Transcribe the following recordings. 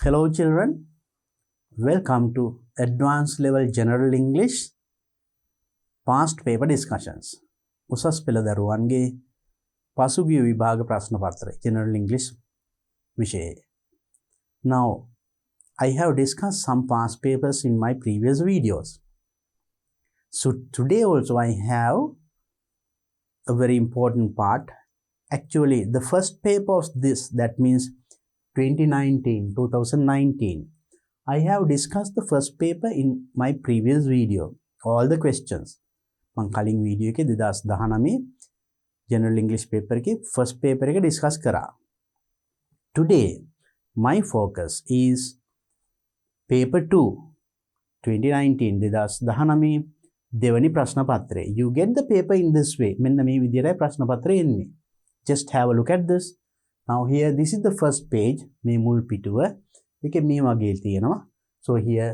Hello children, welcome to Advanced Level General English Past Paper Discussions. උසස් පෙළ දරුවන්ගේ පසුගිය විභාග ප්‍රශ්න පත්‍රය General English විෂයේ. Now, I have discussed some past papers in my previous videos. So today also I have a very important part. Actually, the first paper of this, that means 2019, I have discussed the first paper in my previous video, all the questions. මං කලින් video එකේ 2019 General English paper එකේ first paper එක discuss කරා. Today, my focus is paper 2, 2019 දෙවනි ප්‍රශ්න පත්‍රය. You get the paper in this way. මෙන්න මේ විදිහටයි ප්‍රශ්න පත්‍රය එන්නේ. Just have a look at this. Now here, this is the first page. මේ මුල් පිටුව. ඒකේ මේ වගේ තියෙනවා. So here,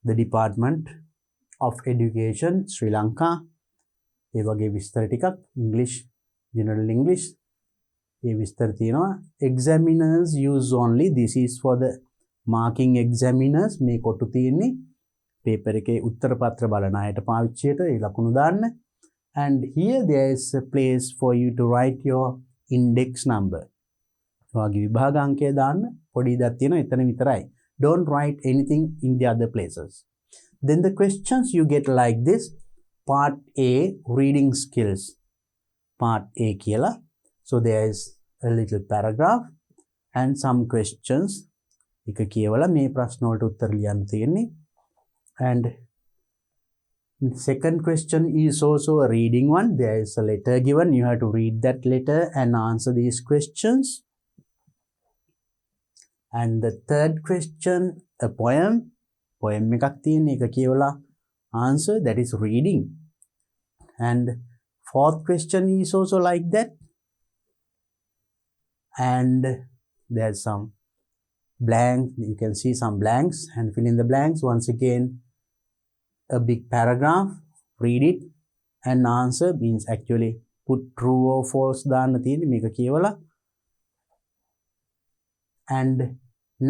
the Department of Education, Sri Lanka. ඒ වගේ විස්තර ටිකක් English, General English. ඒ විස්තර තියෙනවා. Examiners use only. This is for the marking examiners. මේ කොටු තියෙන්නේ paper එකේ උත්තර පත්‍ර බලන අයට පාවිච්චියට ඒ ලකුණු දාන්න. And here there is a place for you to write your index number. ඔයාගේ විභාග අංකය දාන්න පොඩි ඉඩක් තියෙනවා එතන විතරයි. Don't write anything in the other places. Then the questions you get like this. Part A, reading skills. Part A කියලා. So there is a little paragraph and some questions. එක කියවලා මේ ප්‍රශ්න වලට උත්තර ලියන්න තියෙන්නේ. And second question is also a reading one. There is a letter given. You have to read that letter and answer these questions. And the third question, a poem. Poem එකක් තියෙන එක කියවලා answer, that is reading. And fourth question is also like that. And there's some blank. You can see some blanks and fill in the blanks. Once again, a big paragraph, read it and answer, means actually put true or false දාන්න තියෙන්නේ මේක කියවලා. And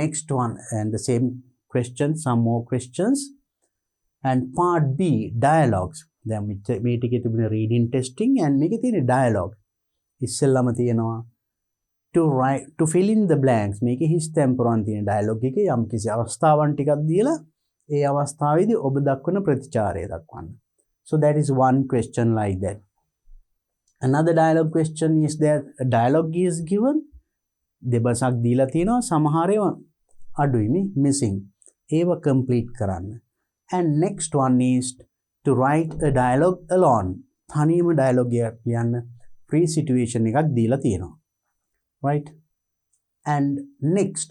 next one, and the same question, some more questions. And part B, dialogues. දැන් මේ ටිකේ තිබුණ reading testing and මේකේ තියෙන dialogue. ඉස්සෙල්ලාම තියෙනවා to write, to fill in the blanks. මේකේ හිස් තැන් පුරවන්න තියෙන dialogue එකේ යම් කිසි අවස්ථාවන් ටිකක් දීලා ඒ අවස්ථාවේදී ඔබ දක්වන ප්‍රතිචාරය දක්වන්න. So that is one question like that. Another dialogue question is that a dialogue is given. දෙබසක් දීලා තියෙනවා සමහර ඒවා අඩුයි missing. ඒව complete කරන්න. And next one is to write a dialogue alone. තනියම dialogue එකක් ලියන්න free situation එකක් දීලා තියෙනවා. Right? And next,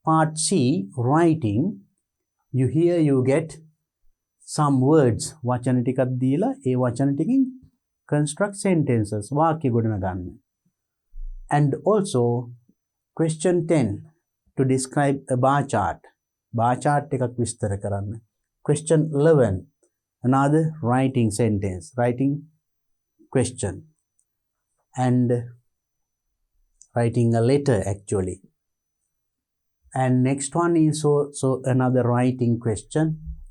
part C, writing. You get some words. වචන ටිකක් දීලා ඒ වචන ටිකෙන් construct sentences. වාක්‍ය ගොඩන ගන්න. And also question 10, to describe a bar chart. Bar chart එකක් විස්තර කරන්න. Question 11, another writing sentence, writing question. And writing a letter actually. And next one is so another writing question.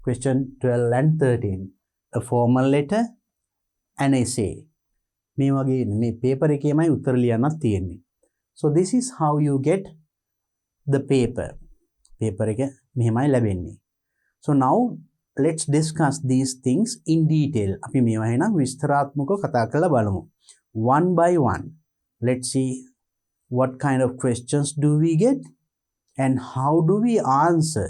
Question 12 and 13, a formal letter, an essay. මේ වගේ මේ paper එකේමයි උත්තර ලියන්නත් තියෙන්නේ. So this is how you get the paper. Paper එක මෙහෙමයි ලැබෙන්නේ. So now let's discuss these things in detail. අපි මේවා එහෙනම් විස්තරාත්මකව කතා කරලා බලමු. One by one. Let's see what kind of questions do we get and how do we answer.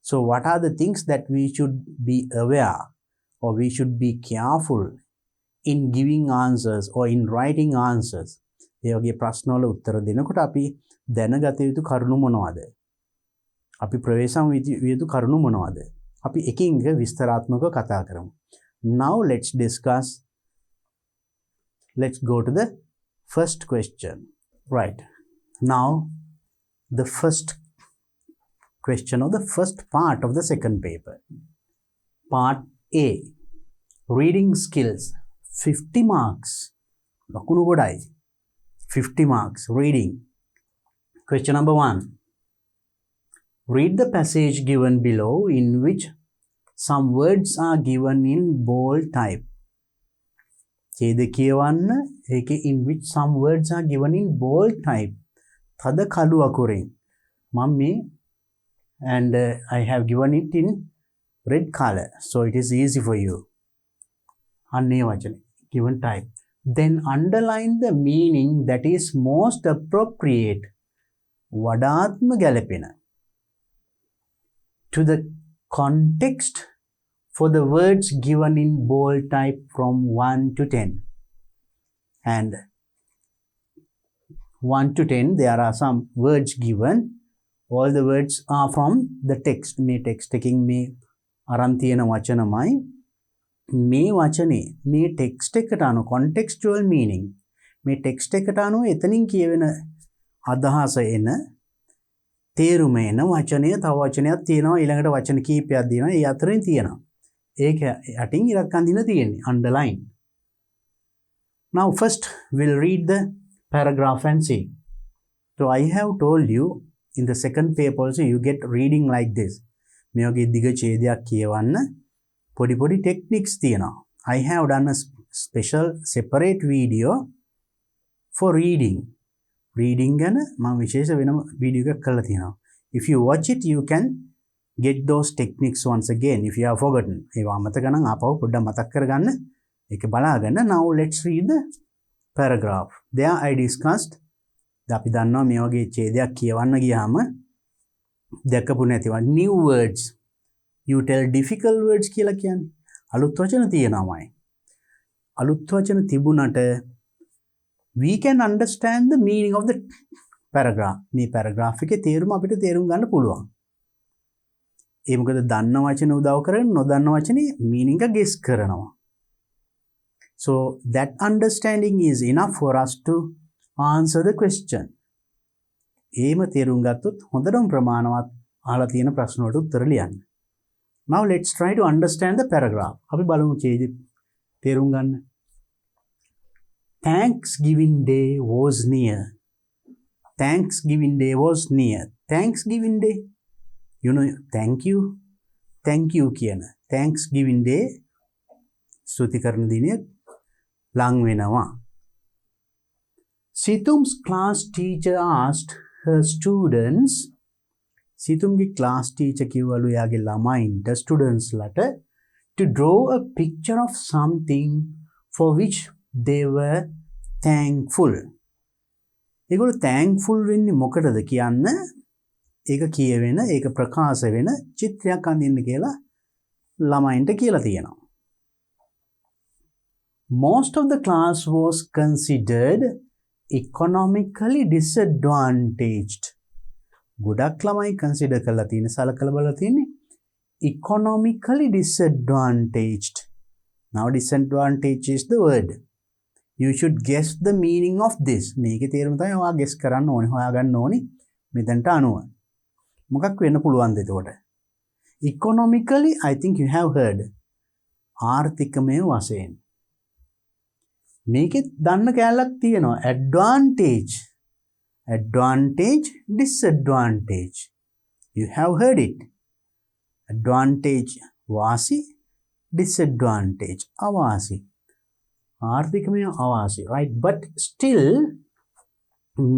So what are the things that we should be aware or we should be careful in giving answers or in writing answers. ඒ වගේ ප්‍රශ්න වල උත්තර දෙනකොට අපි දැනගත යුතු කරුණු මොනවද? අපි ප්‍රවේශම් විය යුතු කරුණු මොනවද? අපි එකින් එක විස්තරාත්මකව කතා කරමු. Now let's discuss. Let's go to the first question. Right. Now the first question or the first part of the second paper. Part A, reading skills. 50 marks. ලකුණු ගොඩයි. 50 marks reading. Question number 1. Read the passage given below in which some words are given in bold type. ඡේද කියවන්න ඒකේ in which some words are given in bold type. තද කළු අකුරෙන්. මම මේ and I have given it in red color, so it is easy for you. අන්නේ වචනේ given type. Then underline the meaning that is most appropriate. වඩාත්ම ගැලපෙන. To the context for the words given in bold type from 1 to 10. And 1 to 10, there are some words given. All the words are from the text. මේ text එකකින් මේ අරන් තියෙන වචනමයි. මේ වචනේ මේ text එකට අනුව contextual meaning. මේ text එකට අනුව එතනින් කියවෙන අදහස එන තේරුම එන වචනය තව වචනයක් තියෙනවා ඊළඟට වචන කීපයක් දෙනවා ඒ අතරින් තියෙනවා ඒක යටින් ඉරක් අඳින තියෙන්නේ underline. Now first we'll read the paragraph and see. So I have told you in the second paper also you get reading like this. මේ වගේ දිග ඡේදයක් කියවන්න පොඩි පොඩි techniques තියෙනවා. I have done a special separate video for reading. Reading ගැන මම විශේෂ වෙනම වීඩියෝ එකක් කරලා තියෙනවා. If you watch it you can get those techniques once again if you have forgotten. ඒවා අමතක නම් ආපහු පොඩ්ඩක් මතක් කරගන්න. ඒක බලාගන්න. Now let's read the paragraph. There I discussed අපි දන්නවා මේ වගේ ඡේදයක් කියවන්න ගියාම දැකපු නැතිව new words you tell difficult words කියලා කියන්නේ. අලුත් වචන තියෙනවායි. අලුත් වචන තිබුණට we can understand the meaning of the paragraph. මේ paragraph එකේ තේරුම අපිට තේරුම් ගන්න පුළුවන්. ඒ මොකද දන්න වචන උදව් කරගෙන නොදන්න වචනේ meaning එක guess කරනවා. So that understanding is enough for us to answer the question. එහෙම තේරුම් ගත්තොත් හොඳටම ප්‍රමාණවත් අහලා තියෙන ප්‍රශ්න වලට උත්තර ලියන්න. Now let's try to understand the paragraph. අපි බලමු ඡේදය තේරුම් ගන්න. Thanksgiving Day was near. Thanksgiving Day was near. Thanksgiving Day. You know, thank you. Thank you කියන. Thanksgiving Day ස්තුති කරන දිනය ලං වෙනවා. Situm's class teacher asked her students. Situmගේ class teacher කිව්වලු එයාගේ ළමයින්ට students ලට to draw a picture of something for which they were thankful. ඒගොල්ලෝ thankful වෙන්නේ මොකටද කියන්න ඒක කියවෙන ඒක ප්‍රකාශ වෙන චිත්‍රයක් අඳින්න කියලා ළමයින්ට කියලා තියෙනවා. Most of the class was considered economically disadvantaged. ගොඩක් ළමයි consider කරලා තියෙන සලකලා බලලා තියෙන්නේ economically disadvantaged. Now disadvantage is the word. You should guess the meaning of this. මේකේ තේරුම තමයි ඔයා guess කරන්න ඕනේ. හොයාගන්න ඕනේ මෙතනට අනුව. මොකක් වෙන්න පුළුවන්ද එතකොට? Economically I think you have heard. ආර්ථිකමය වශයෙන්. මේකේ දන්න කැලලක් තියෙනවා. Advantage. Advantage, disadvantage. You have heard it. Advantage වාසි, disadvantage අවාසි. ආර්ථිකමය අවාසි, right? But still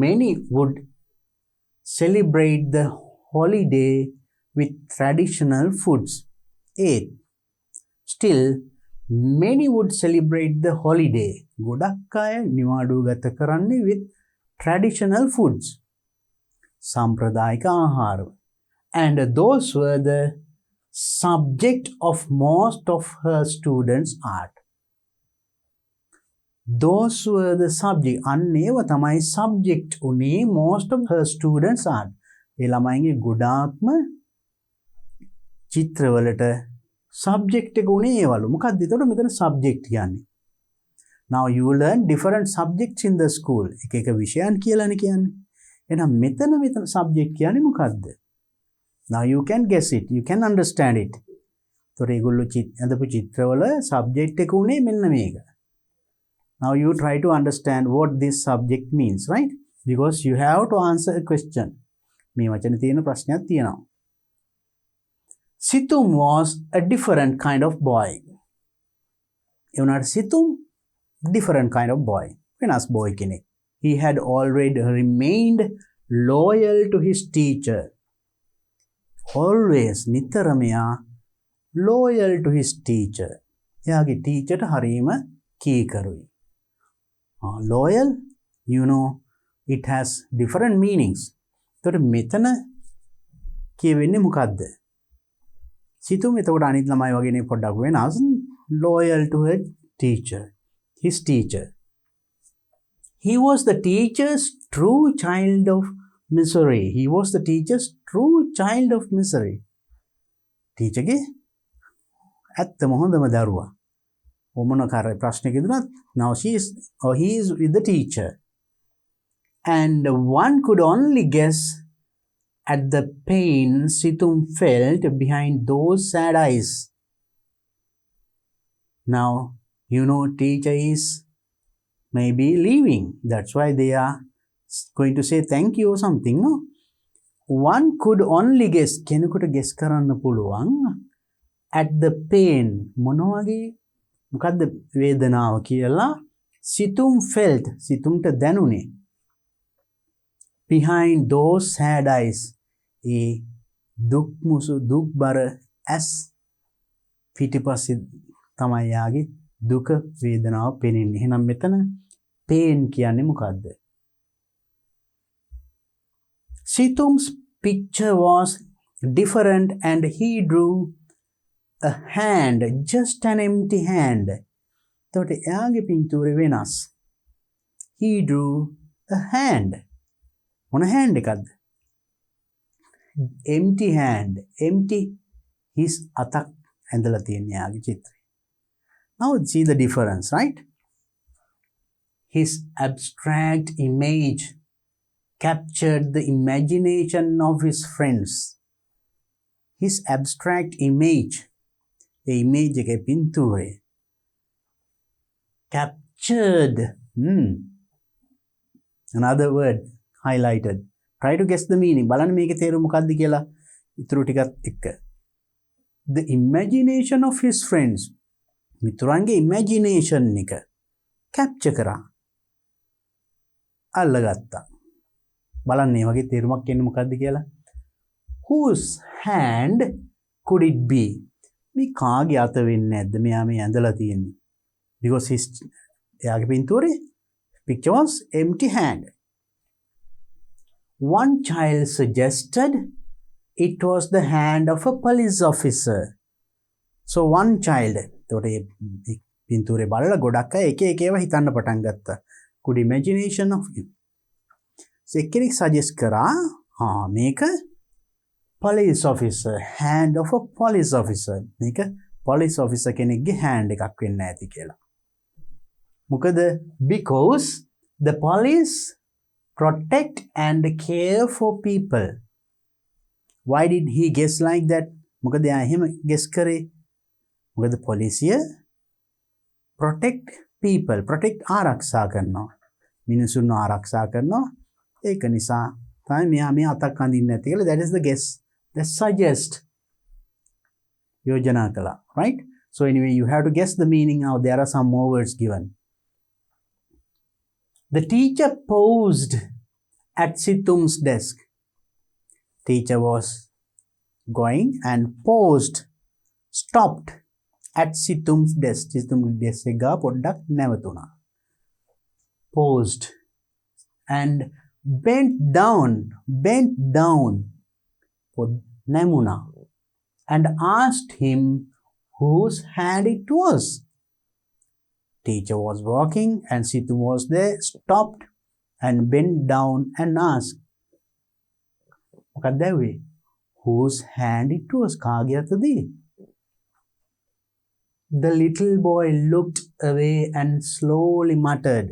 many would celebrate the holiday with traditional foods. 8. Still many would celebrate the holiday. ගොඩක් අය නිවාඩුව ගත කරන්නේ with traditional foods. සම්ප්‍රදායික ආහාර. And those were the subject of most of her students' art. Those were the subject. අන්නේව තමයි subject උනේ most of her students' art. ඒ ළමයින්ගේ ගොඩාක්ම චිත්‍රවලට subject එක උනේ ඒවලු. මොකක්ද එතකොට මෙතන subject කියන්නේ? Now you learn different subjects in the school. එක එක විෂයන් කියලානේ කියන්නේ. එහෙනම් මෙතන subject කියන්නේ මොකක්ද? Now you can guess it. You can understand it. ඒතොර ඒගොල්ලෝ අඳපු චිත්‍රවල subject එක උනේ මෙන්න මේක. Now you try to understand what this subject means, right? Because you have to answer a question. මේ වචනේ තියෙන ප්‍රශ්නයක් තියෙනවා. Situm was a different kind of boy. එවුණාට සිතුම් different kind of boy. වෙනස් boy කෙනෙක්. He had already remained loyal to his teacher. Always නිතරම එයා loyal to his teacher. එයාගේ teacher ට හරීම කීකරුයි. Loyal, you know, it has different meanings. එතකොට මෙතන කියවෙන්නේ මොකද්ද? සිතුම් එතකොට අනිත් ළමයි වගේනේ පොඩ්ඩක් වෙනස්. Loyal to her teacher, his teacher. He was the teacher's true child of misery. He was the teacher's true child of misery. Teacher ගේ ඇත්තම හොඳම දරුවා. මොන කාර්ය ප්‍රශ්නයක දුනත් now he is with the teacher. And one could only guess at the pain Situm felt behind those sad eyes. Now, you know, teacher is maybe leaving. That's why they are going to say thank you or something, no? One could only guess. කෙනෙකුට guess කරන්න පුළුවන් at the pain. මොනවගේ මොකද්ද වේදනාව කියලා සිතුම් felt. සිතුම්ට දැනුනේ. Behind those sad eyes. ඒ දුක්බර ඇස් පිටිපස්සේ තමයි යාගේ දුක වේදනාව පෙනෙන්නේ. එහෙනම් මෙතන pain කියන්නේ මොකද්ද? Situm's picture was different and he drew a hand, just an empty hand. එතකොට එයාගේ පින්තූරේ වෙනස්. He drew a hand. මොන hand එකක්ද? Empty hand. Empty his අතක් ඇඳලා තියෙන එයාගේ චිත්‍රය. Now see the difference, right? His abstract image captured the imagination of his friends. His abstract image, the image එක පින්තූරේ captured. Another word highlighted. Try to guess the meaning. බලන්න මේකේ තේරුම මොකක්ද කියලා ඉතුරු ටිකත් එක්ක. The imagination of his friends. මිතුරන්ගේ imagination එක capture කරා. අල්ලගත්තා. බලන්න මේ වගේ තේරුමක් එන්නේ මොකක්ද කියලා. Whose hand could it be? මේ කාගේ අත වෙන්නේ නැද්ද? මෙයා මේ ඇඳලා තියෙන්නේ. Because his එයාගේ පින්තූරේ picture was empty hand. One child suggested it was the hand of a police officer. So one child, එතකොට මේ පින්තූරේ බලලා ගොඩක් අය එක එක ඒවා හිතන්න පටන් ගත්තා. Good imagination of him. So එක්කෙනෙක් suggest කරා මේක police officer, hand of a police officer. මේක police officer කෙනෙක්ගේ hand එකක් වෙන්න ඇති කියලා. මොකද because the police protect and care for people. Why did he guess like that? මොකද එයා එහෙම guess කරේ? මොකද පොලිසිය protect people, protect ආරක්ෂා කරනවා. මිනිසුන්ව ආරක්ෂා කරනවා. ඒක නිසා තමයි මෙයා මේ අතක් අඳින්නේ නැති කියලා. That is the guess. That suggest. යෝජනා කළා. Right? So anyway, you have to guess the meaning now. There are some more words given. The teacher paused at Situm's desk. Teacher was going and paused, stopped at Situm's desk. Situm's desk එක පොඩ්ඩක් නැවතුණා. Paused and bent down, නැමුණා, and asked him whose hand it was. Teacher was walking and Situm was there, stopped and bent down and asked. මොකක්ද ඇහුවේ? Whose hand it was? කාගේ අතද? The little boy looked away and slowly muttered.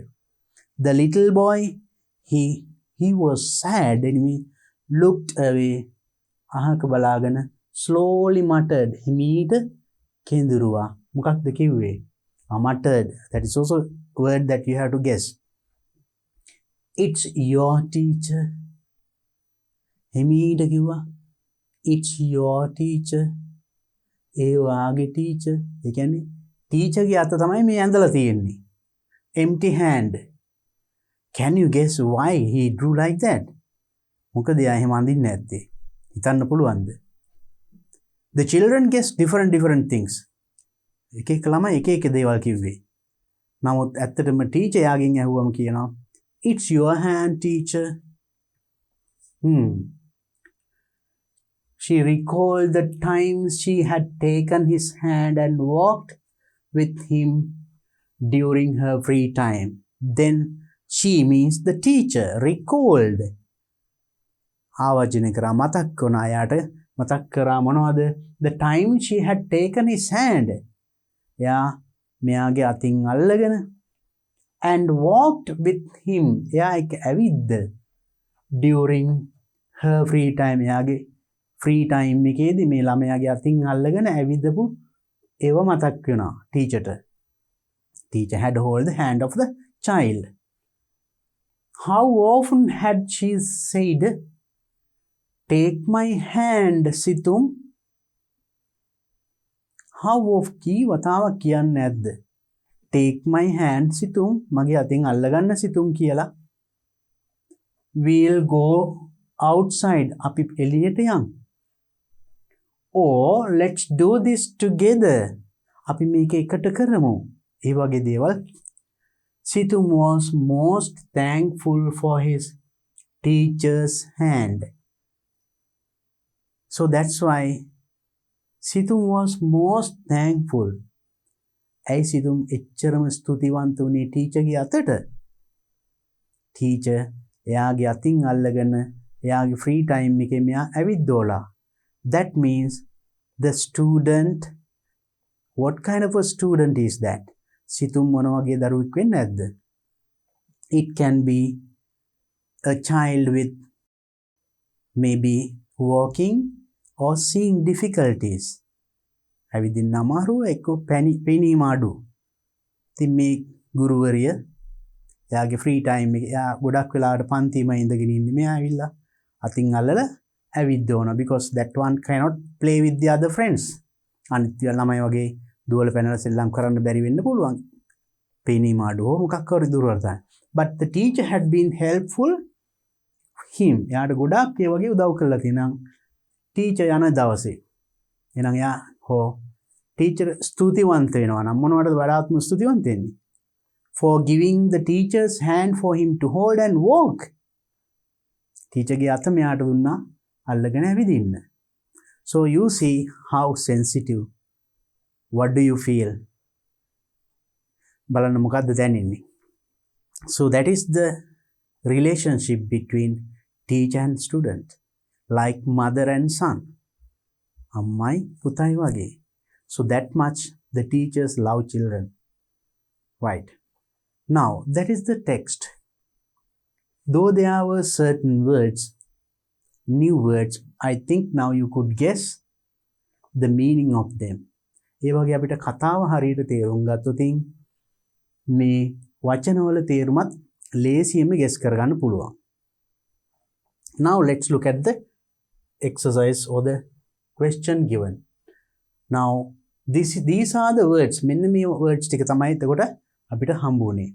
The little boy, he was sad and he looked away. අහක බලාගෙන slowly muttered. හිමීට කෙඳුරුවා. මොකක්ද කිව්වේ? Muttered. That is also a word that you have to guess. It's your teacher. හිමීට කිව්වා. It's your teacher. ඒ වාගේ teacher. ඒ කියන්නේ ටීචර්ගේ අත තමයි මේ ඇඳලා තියෙන්නේ. Empty hand. Can you guess why he drew like that? මොකද එයා එහෙම අඳින්නේ නැත්තේ? හිතන්න පුළුවන්ද? The children guess different things. එක එක ළමයි එක එක දේවල් කිව්වේ. නමුත් ඇත්තටම ටීචර් යාගෙන් ඇහුවම කියනවා It's your hand, teacher. She recalled the times she had taken his hand and walked with him during her free time. Then she means the teacher recalled. ආවර්ජන කරා මතක් වුණා යාට මතක් කරා මොනවද? The time she had taken his hand. එයා මෙයාගේ අතින් අල්ලගෙන and walked with him. එයා එක්ක ඇවිද්ද during her free time. එයාගේ free time එකේදී මේ ළමයාගේ අතින් අල්ලගෙන ඇවිදපු ඒව මතක් වෙනවා ටීචර්ට. Teacher had hold the hand of the child. How often had she said, Take my hand, Situm? How often කී වතාවක් කියන්නේ නැද්ද? Take my hand, Situm. මගේ අතින් අල්ලගන්න සිතුම් කියලා. We'll go outside. අපි එළියට යමු. Or let's do this together. අපි මේක එකට කරමු. ඒ වගේ දේවල්. Situm was most thankful for his teacher's hand. So that's why Situm was most thankful. ඇයි සිතුම් එච්චරම ස්තුතිවන්ත වුණේ ටීචර්ගේ අතට? ටීචර් එයාගේ අතින් අල්ලගෙන එයාගේ ෆ්‍රී ටයිම් එකේ මෙයා ඇවිද්දෝලා. That means the student, what kind of a student is that? සිතුම් මොන වගේ දරුවෙක් වෙන්නේ නැද්ද? It can be a child with maybe walking or seeing difficulties. ඇවිදින්න අමාරුව එක්ක පෙනීම අඩු. ඉතින් මේ ගුරුවරිය එයාගේ ෆ්‍රී ටයිම් එක එයා ගොඩක් වෙලාවට පන්තිම ඉඳගෙන ඉන්නේ මෙයා ඇවිල්ලා අතින් අල්ලලා ඇවිද්ද ඕන because that one cannot play with the other friends. අනිත් ළමයි වගේ දුවල පැනලා සෙල්ලම් කරන්න බැරි වෙන්න පුළුවන්. පෙනීම අඩු මොකක් හරි දුර්වලතාවය. But the teacher had been helpful him. එයාට ගොඩක් ඒ වගේ උදව් කළා තියෙනවා. ටීචර් යන දවසේ. එහෙනම් එයා teacher ස්තුතිවන්ත වෙනවා නම් මොනවටද වඩාත්ම ස්තුතිවන්ත වෙන්නේ? For giving the teacher's hand for him to hold and walk. ටීචර්ගේ අත මෙයාට දුන්නා අල්ලගෙන ඇවිදින්න. So you see how sensitive. What do you feel? බලන්න මොකද්ද දැනෙන්නේ? So that is the relationship between teacher and student, like mother and son. අම්මයි පුතයි වගේ. So that much the teachers love children. Right. Now, that is the text. Though there were certain words, new words, I think now you could guess the meaning of them. ඒ වගේ අපිට කතාව හරියට තේරුම් ගත්තොතින් මේ වචනවල තේරුමත් ලේසියෙන්ම guess කරගන්න පුළුවන්. Now let's look at the exercise or the question given. Now these are the words. මෙන්න මේ words ටික තමයි එතකොට අපිට හම්බුනේ.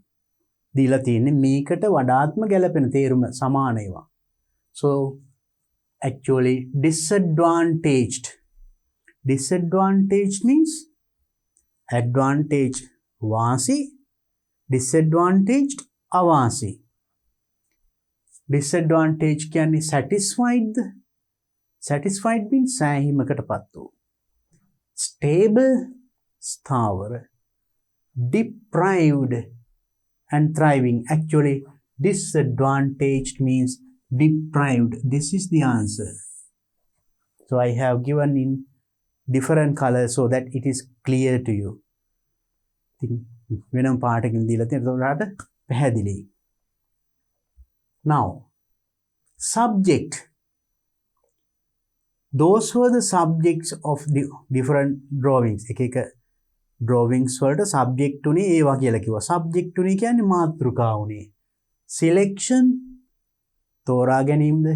දීලා තියෙන්නේ මේකට වඩාත්ම ගැලපෙන තේරුම සමාන ඒවා. So actually disadvantaged. Disadvantaged means advantage වාසි, disadvantaged අවාසි. Disadvantage කියන්නේ satisfied. Satisfied means සෑහීමකටපත් වූ. Stable ස්ථාවර. Deprived and thriving. Actually disadvantaged means deprived. This is the answer. So I have given in different colors so that it is clear to you. වෙනම පාටකින් දීලා තියෙනවා එතකොට පැහැදිලි. Now subject. Those were the subjects of the different drawings. එක එක drawings වලට subject උනේ ඒවා කියලා කිව්වා. subject උනේ කියන්නේ මාතෘකා උනේ. selection තෝරා ගැනීමද?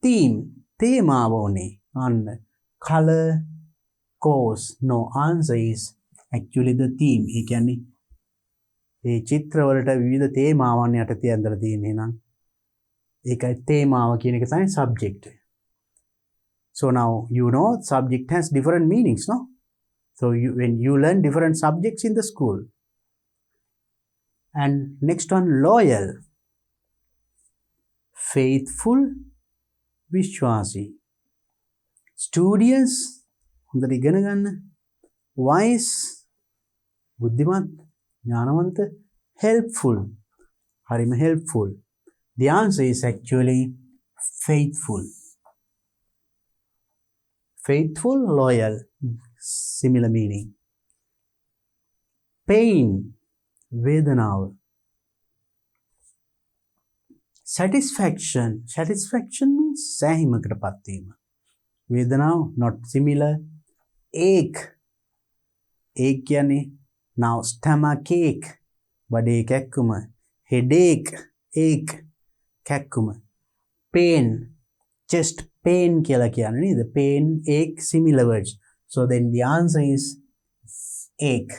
theme තේමාව උනේ. අන්න color cause. No, answer is actually the theme. ඒ කියන්නේ ඒ චිත්‍රවලට විවිධ තේමාවන් යටතේ ඇඳලා තියෙන්නේ නම් ඒකයි තේමාව කියන එක තමයි subject. So now you know subject has different meanings, no? So when you learn different subjects in the school. And next one, loyal, faithful, vishwasi, studious, හොඳට ඉගෙන ගන්න, wise, බුද්ධිමත්, ඥානවන්ත, helpful, හරිම helpful. The answer is actually faithful. Faithful, loyal, similar meaning. Pain, vedanav. Satisfaction, satisfaction means සෑහීමකට පත්වීම. vedanav, not similar. Ache, ache කියන්නේ now stomach ache, බඩේ කැක්කුම. Headache, ache, කැක්කුම. Pain, chest pain කියලා කියන්නේ නේද? Pain, ache, similar words. So then the answer is ache,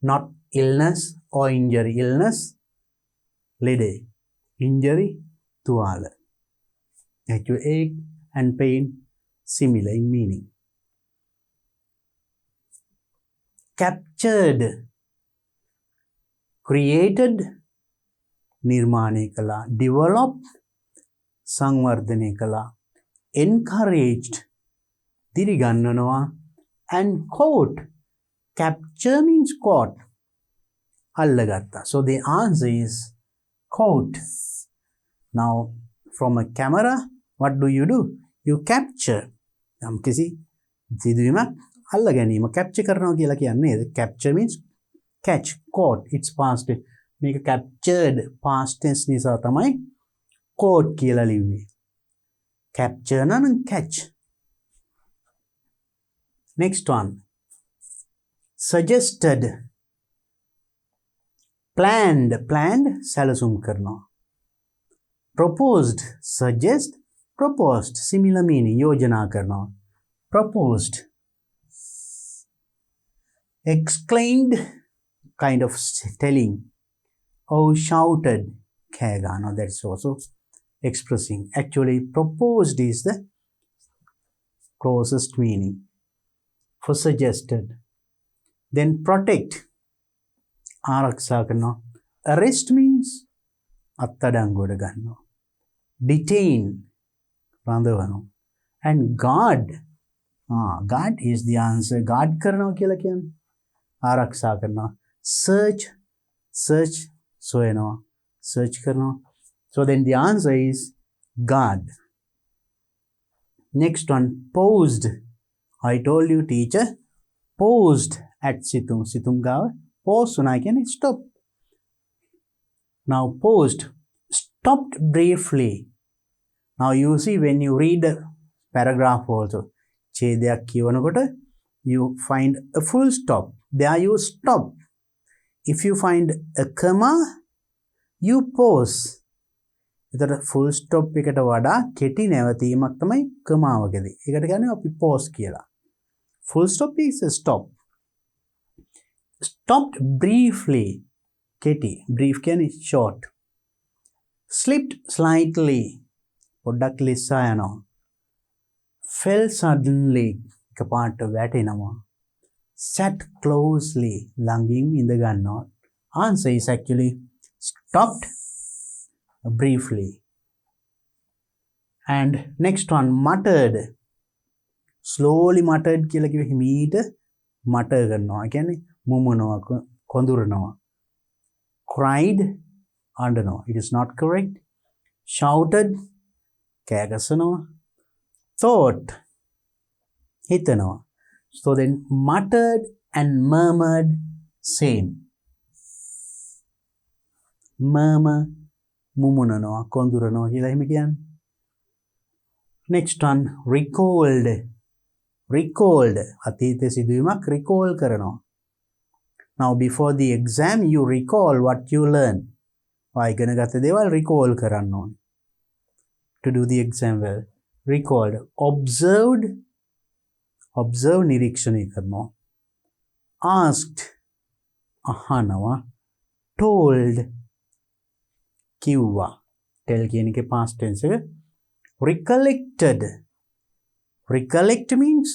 not illness or injury. Illness, lede. Injury, tuala. Actually, ache and pain similar in meaning. Captured, created, निर्माणे कला, developed, संवर्धने कला, encouraged, दिरिगन्ननवा, and caught. Capture means caught. Allagatta. So the answer is caught. Now from a camera, what do? You capture. हम किसी සිදුවීමක් අල්ල ගැනීම capture කරනවා කියලා කියන්නේ. Capture means catch, caught. It's past. මේක captured past tense නිසා තමයි caught කියලා ලිව්වේ. Capture නම් catch. Next one. Suggested, planned, සැලසුම් කරනවා. Proposed, suggest, proposed, similar meaning, යෝජනා කරනවා. Proposed. Exclaimed, kind of telling. Oh, shouted, කෑ ගන්නවා. That's also expressing. Actually, proposed is the closest meaning for suggested. Then protect, ආරක්ෂා කරනවා. Arrest means අත්අඩංගුවට ගන්නවා. Detain, රඳවනවා. And guard, guard is the answer. Guard කරනවා කියලා කියන්නේ ආරක්ෂා කරනවා. Search, සොයනවා. Search කරනවා. So then the answer is guard. Next one, posed. I told you, teacher posed at Situm. Situm gaaව pause වුණා කියන්නේ stop. Now posed, stopped briefly. Now you see when you read the paragraph also, ඡේදයක් කියවනකොට you find a full stop. There you stop. If you find a comma, you pause. එතකොට full stop එකට වඩා කෙටි නැවතීමක් තමයි කමාවකදී. ඒකට කියන්නේ අපි pause කියලා. Full stop is a stop. Stopped briefly, කෙටි. Brief කියන්නේ short. Slipped slightly, පොඩ්ඩක් ලිස්සා යනවා. Fell suddenly, එකපාරට වැටෙනවා. Sat closely, ළඟින් ඉඳ ගන්නවා. Answer is actually stopped briefly. And next one, muttered. Slowly muttered කියලා කිව්ව හිමීට mutter කරනවා. ඒ කියන්නේ මුමුණනවා, කොඳුරනවා. Cried, අඬනවා. It is not correct. Shouted, කෑ ගසනවා. Thought, හිතනවා. So then muttered and murmured, same. Murmur, මුමුණනවා, කොඳුරනවා කියලා එහෙම කියන්නේ. Next one, recalled. Recalled, අතීත සිදුවීමක් recall කරනවා. Now before the exam you recall what you learned. ඉගෙන ගත්ත දේවල් recall කරන්න ඕනේ. To do the exam well. Recalled. Observed, observe නිරීක්ෂණය කරනවා. asked අහනවා. told කිව්වා. tell කියන එකේ past tense එක. recollected. recollect means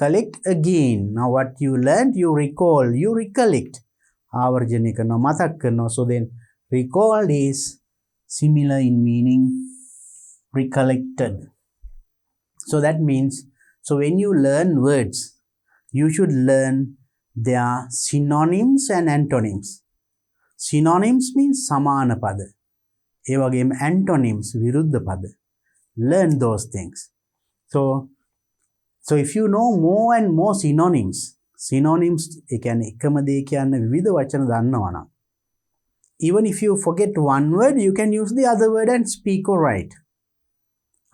collect again. Now what you learned, you recall, you recollect. ආවර්ජනය කරනවා, මතක් කරනවා. So then recalled is similar in meaning recollected. So that means, so when you learn words, you should learn their synonyms and antonyms. Synonyms means සමාන පද. ඒ වගේම antonyms විරුද්ධ පද. Learn those things. So if you know more and more synonyms, ඒ කියන්නේ එකම දේ කියන්න විවිධ වචන දන්නවා නම්, even if you forget one word, you can use the other word and speak or write.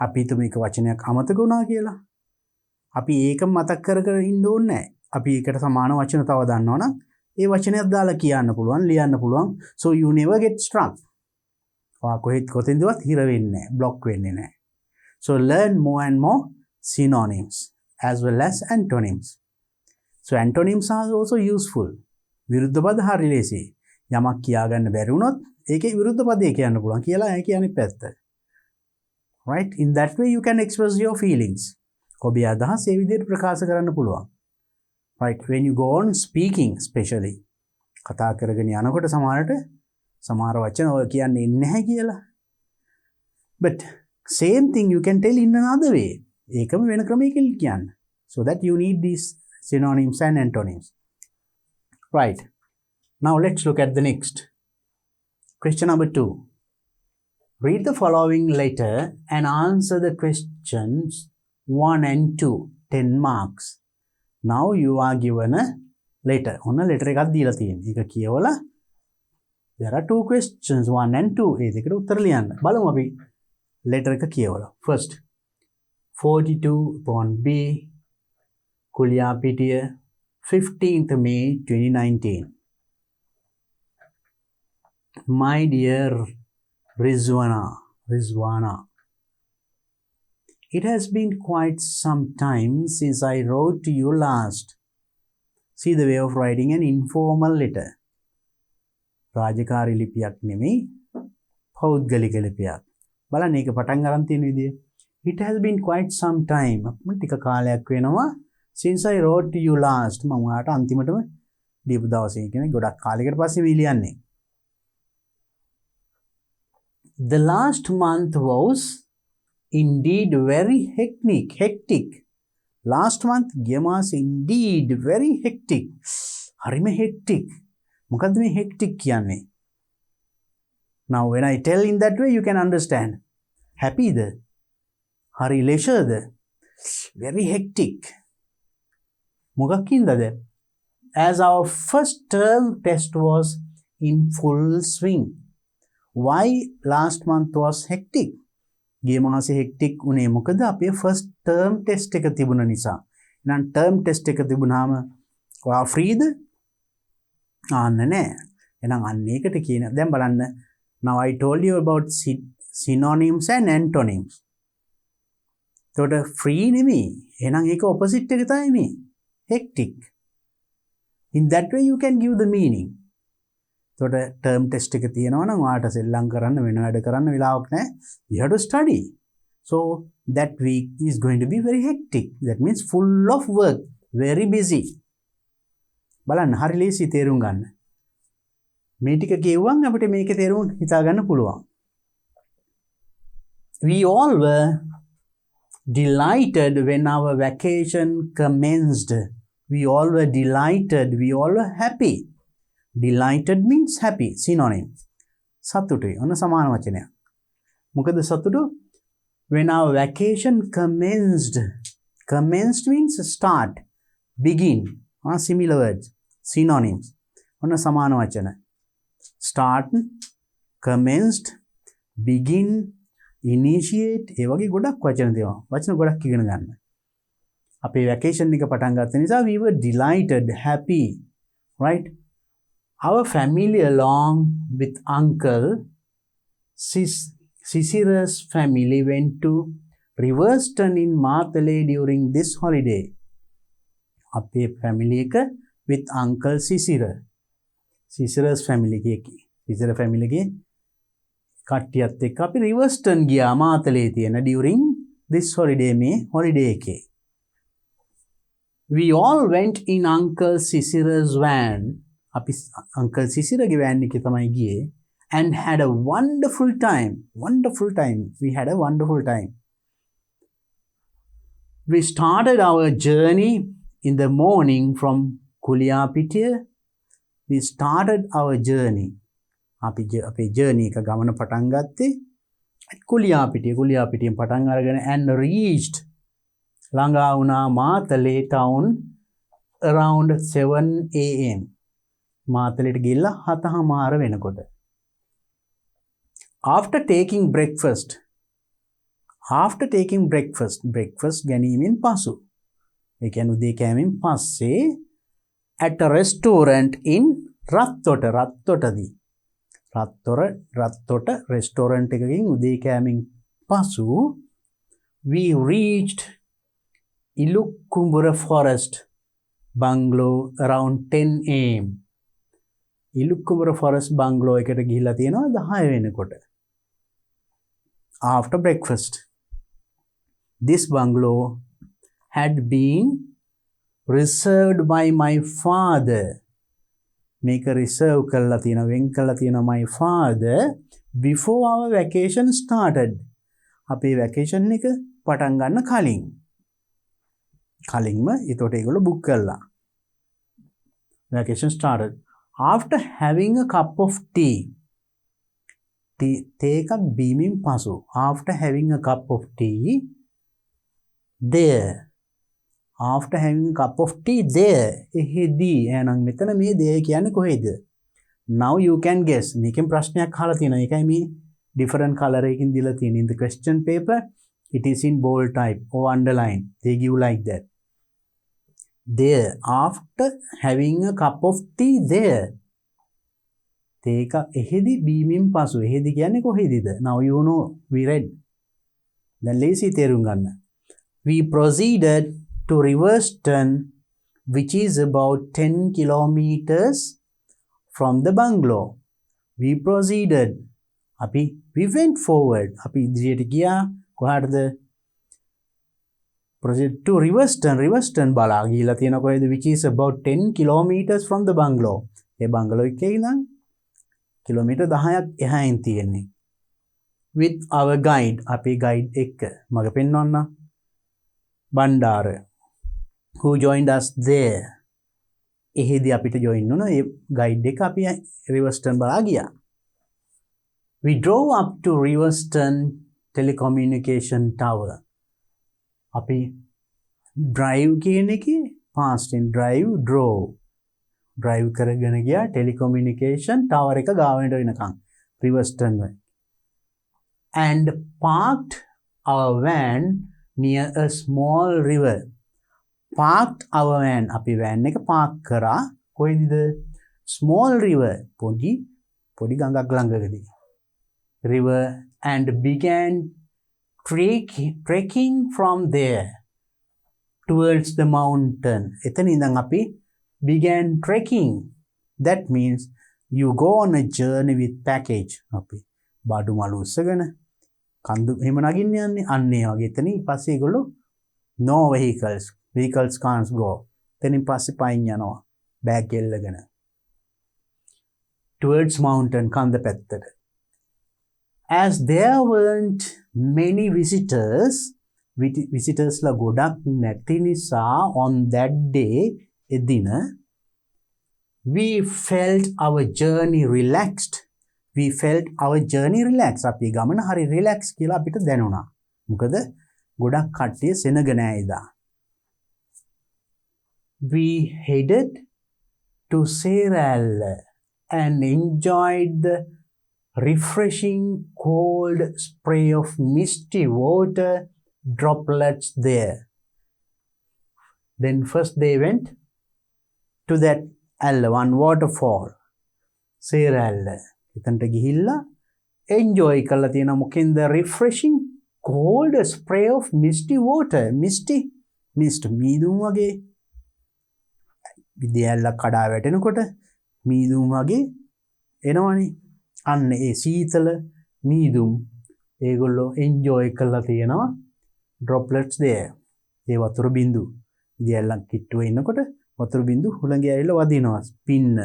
අපි හිතමු එක වචනයක් අමතක වුණා කියලා. අපි ඒක මතක් කර කර ඉන්න ඕනේ නැහැ. අපි ඒකට සමාන වචන තව දන්නවනම් ඒ වචනයක් දාලා කියන්න පුළුවන්, ලියන්න පුළුවන්. So you never get stuck. ඔයා කොතෙන්දවත් හිර වෙන්නේ නැහැ, block වෙන්නේ නැහැ. So learn more and more synonyms as well as antonyms. So antonyms are also useful. විරුද්ධ පද හරි ලේසියි. යමක් කියාගන්න බැරි වුණොත් ඒකේ විරුද්ධ පදේ කියන්න පුළුවන් කියලා ඒ කියන්නේ පැත්ත. Right? In that way you can express your feelings. ඔබේ අදහස් ඒ විදිහට ප්‍රකාශ කරන්න පුළුවන්. Right? When you go on speaking especially, කතා කරගෙන යනකොට සමහර වචන ඔය කියන්නේ නැහැ කියලා. But same thing you can tell in another way. ඒකම වෙන ක්‍රමයකින් කියන්න. So that you need these synonyms and antonyms. Right. Now let's look at the next. Question number 2. Read the following letter and answer the questions 1 and 2. 10 marks. Now you are given a letter. ඔන්න letter එකක් දීලා තියෙනවා. ඒක කියවලා there are 2 questions 1 and 2. ඒ දෙකට උත්තර ලියන්න. බලමු අපි letter එක කියවලා. First 42 upon B, Kuliapitiya, 15th May 2019. My dear Rizwana, it has been quite some time since I wrote to you last. See the way of writing an informal letter. රාජකාරී ලිපියක් නෙමෙයි, පෞද්ගලික ලිපියක්. බලන්න මේක පටන් ගන්න තියෙන විදිය. It has been quite some time. ටික කාලයක් වෙනවා since I wrote to you last. මම ඔයාලට අන්තිමටම දීපු දවසේ කියන්නේ ගොඩක් කාලයකට පස්සේ මේ ලියන්නේ. The last month was indeed very hectic. Last month ගිය මාසේ indeed very hectic. හරිම hectic. මොකද්ද මේ hectic කියන්නේ? Now when I tell in that way you can understand. Happy ද? හරි leisure the? Very hectic. මොකක්ින්දද? As our first term test was in full swing. Why last month was hectic? ගිය මාසේ hectic උනේ මොකද? අපේ first term test එක තිබුණ නිසා. එහෙනම් term test එක තිබුණාම ඔයා free ද? ආන්න නෑ. එහෙනම් අන්න ඒකට කියන. දැන් බලන්න. Now I told you about synonyms and antonyms. එතකොට free නෙමෙයි. එහෙනම් ඒක opposite එක තමයි මේ. hectic. In that way you can give the meaning. එතකොට term test එක තියෙනවා නම් ඔයාලට සෙල්ලම් කරන්න වෙන වැඩ කරන්න වෙලාවක් නැහැ. You have to study. So that week is going to be very hectic. That means full of work, very busy. බලන්න හරි ලේසි තේරුම් ගන්න. මේ ටික කියවුවම අපිට මේකේ තේරුම් හිතා ගන්න පුළුවන්. We all were delighted when our vacation commenced. We all were delighted. We all were happy. Delighted means happy. Synonym. සතුටුයි. ඔන්න සමාන වචනයක්. මොකද සතුටු? When our vacation commenced. Commenced means start. Begin. Similar words. Synonyms. ඔන්න සමාන වචන. Start, commenced, begin, initiate. ඒ වගේ ගොඩක් වචන තියෙනවා. වචන ගොඩක් ඉගෙන ගන්න. අපේ vacation එක පටන් ගත්ත නිසා we were delighted, happy, right? Our family along with uncle Sisira's family went to Riverston in Martale during this holiday. අපේ family එක with Uncle Sisira. Sisira's family එකේ. Sisira family එකේ කට්ටියත් එක්ක අපි Riverstone ගියා මාතලේ තියෙන during this holiday මේ holiday එකේ. We all went in Uncle Sisira's van. අපි Uncle Sisiraගේ van එකේ තමයි ගියේ and had a wonderful time. Wonderful time. We had a wonderful time. We started our journey in the morning from Kuliyapitiya. We started our journey. අපේ journey එක ගමන පටන් ගත්තේ කුලියාපිටියෙන් පටන් අරගෙන and reached ළඟා වුණා මාතලේ town around 7 am. මාතලේට ගිහිල්ලා 7:00 වෙනකොට. After taking breakfast ගැනීමෙන් පසු ඒ කියන්නේ උදේ කෑමෙන් පස්සේ at a restaurant in රත්තොටදී Rattota restaurant එකකින් උදේ කෑමෙන් පසු we reached Ilukkumbura forest bungalow around 10 am. Ilukkumbura forest bungalow එකට ගිහිල්ලා තියෙනවා 10 වෙනකොට. After breakfast, this bungalow had been reserved by my father. Make a reserve කරලා තියෙනවා වෙන් කරලා තියෙනවා my father before our vacation started. අපේ vacation එක පටන් ගන්න කලින්ම ඒතකොට ඒගොල්ලෝ book කළා. Vacation started. After having a cup of tea, තේ එකක් බීමින් පසු after having a cup of tea there එහෙදී එහෙනම් මෙතන මේ there කියන්නේ කොහෙද? Now you can guess. මේකෙන් ප්‍රශ්නයක් අහලා තියෙනවා. ඒකයි මේ different color එකකින් දීලා තියෙන. In the question paper it is in bold type or underline. They give like that. There, after having a cup of tea there. තේ එක එහෙදි බීමින් පසු එහෙදි කියන්නේ කොහෙදද? Now you know we read. දැන් ලේසි තේරුම් ගන්න. We proceeded to Riverstone, which is about 10 kilometers from the bungalow. We proceeded. We went forward. ඉදිරියට ගියා කොහාටද? Proceed to Riverstone බලා ගිහිල්ලා තියෙන කොහෙද? Which is about 10 kilometers from the bungalow. A bungalow එකේ ඉඳන් කිලෝමීටර් 10ක් එහායින් තියෙන්නේ. With our guide. අපේ guide එක්ක මග පෙන්වන්න. Bandara who joined us there. එහෙදි අපිට join වුණා. ඒ guide එක අපි Riverstone බලා ගියා. We drove up to Riverstone telecommunication tower. අපි drive කියන එකේ past tense drove කරගෙන ගියා telecommunication tower එක ගාවට වෙනකන් Riverstone වල. And parked our van near a small river. Parked our van. අපි van එක park කරා කොහෙද? Small river. පොඩි ගඟක් ළඟකදී. River and began trekking from there towards the mountain. එතන ඉඳන් අපි began trekking. That means you go on a journey with package. අපි බඩු මළු උස්සගෙන කන්දු එහෙම නගින්න යන්නේ. අන්න ඒ වගේ එතනින් පස්සේ ඒගොල්ලෝ no vehicles can't go. එතනින් පස්සේ පයින් යනවා බෑග් එල්ලගෙන towards mountain කන්ද පැත්තට. As there weren't many visitors ලා ගොඩක් නැති නිසා on that day එදින we felt our journey relaxed. අපි ගමන හරි relax කියලා අපිට දැනුණා. මොකද ගොඩක් කට්ටිය සෙනග නෑ එදා. We headed to Seralla and enjoyed the refreshing cold spray of misty water droplets there. Then first they went to that one waterfall. Seralla. එතනට ගිහිල්ලා enjoy කරලා තියෙනවා මොකෙන්ද? refreshing cold spray of misty water. mist මීදුම් වගේ විද්‍යාලයක් කඩා වැටෙනකොට මීදුම් වගේ එනවනේ. අන්න ඒ සීතල මීදුම් ඒගොල්ලෝ එන්ජොයි කරලා තියෙනවා. droplets there. ඒ වතුර බිඳු. විද්‍යාලයක් කිට්ටුවේ ඉන්නකොට වතුර බිඳු හුළඟේ ඇවිල්ලා වදිනවා. පින්න.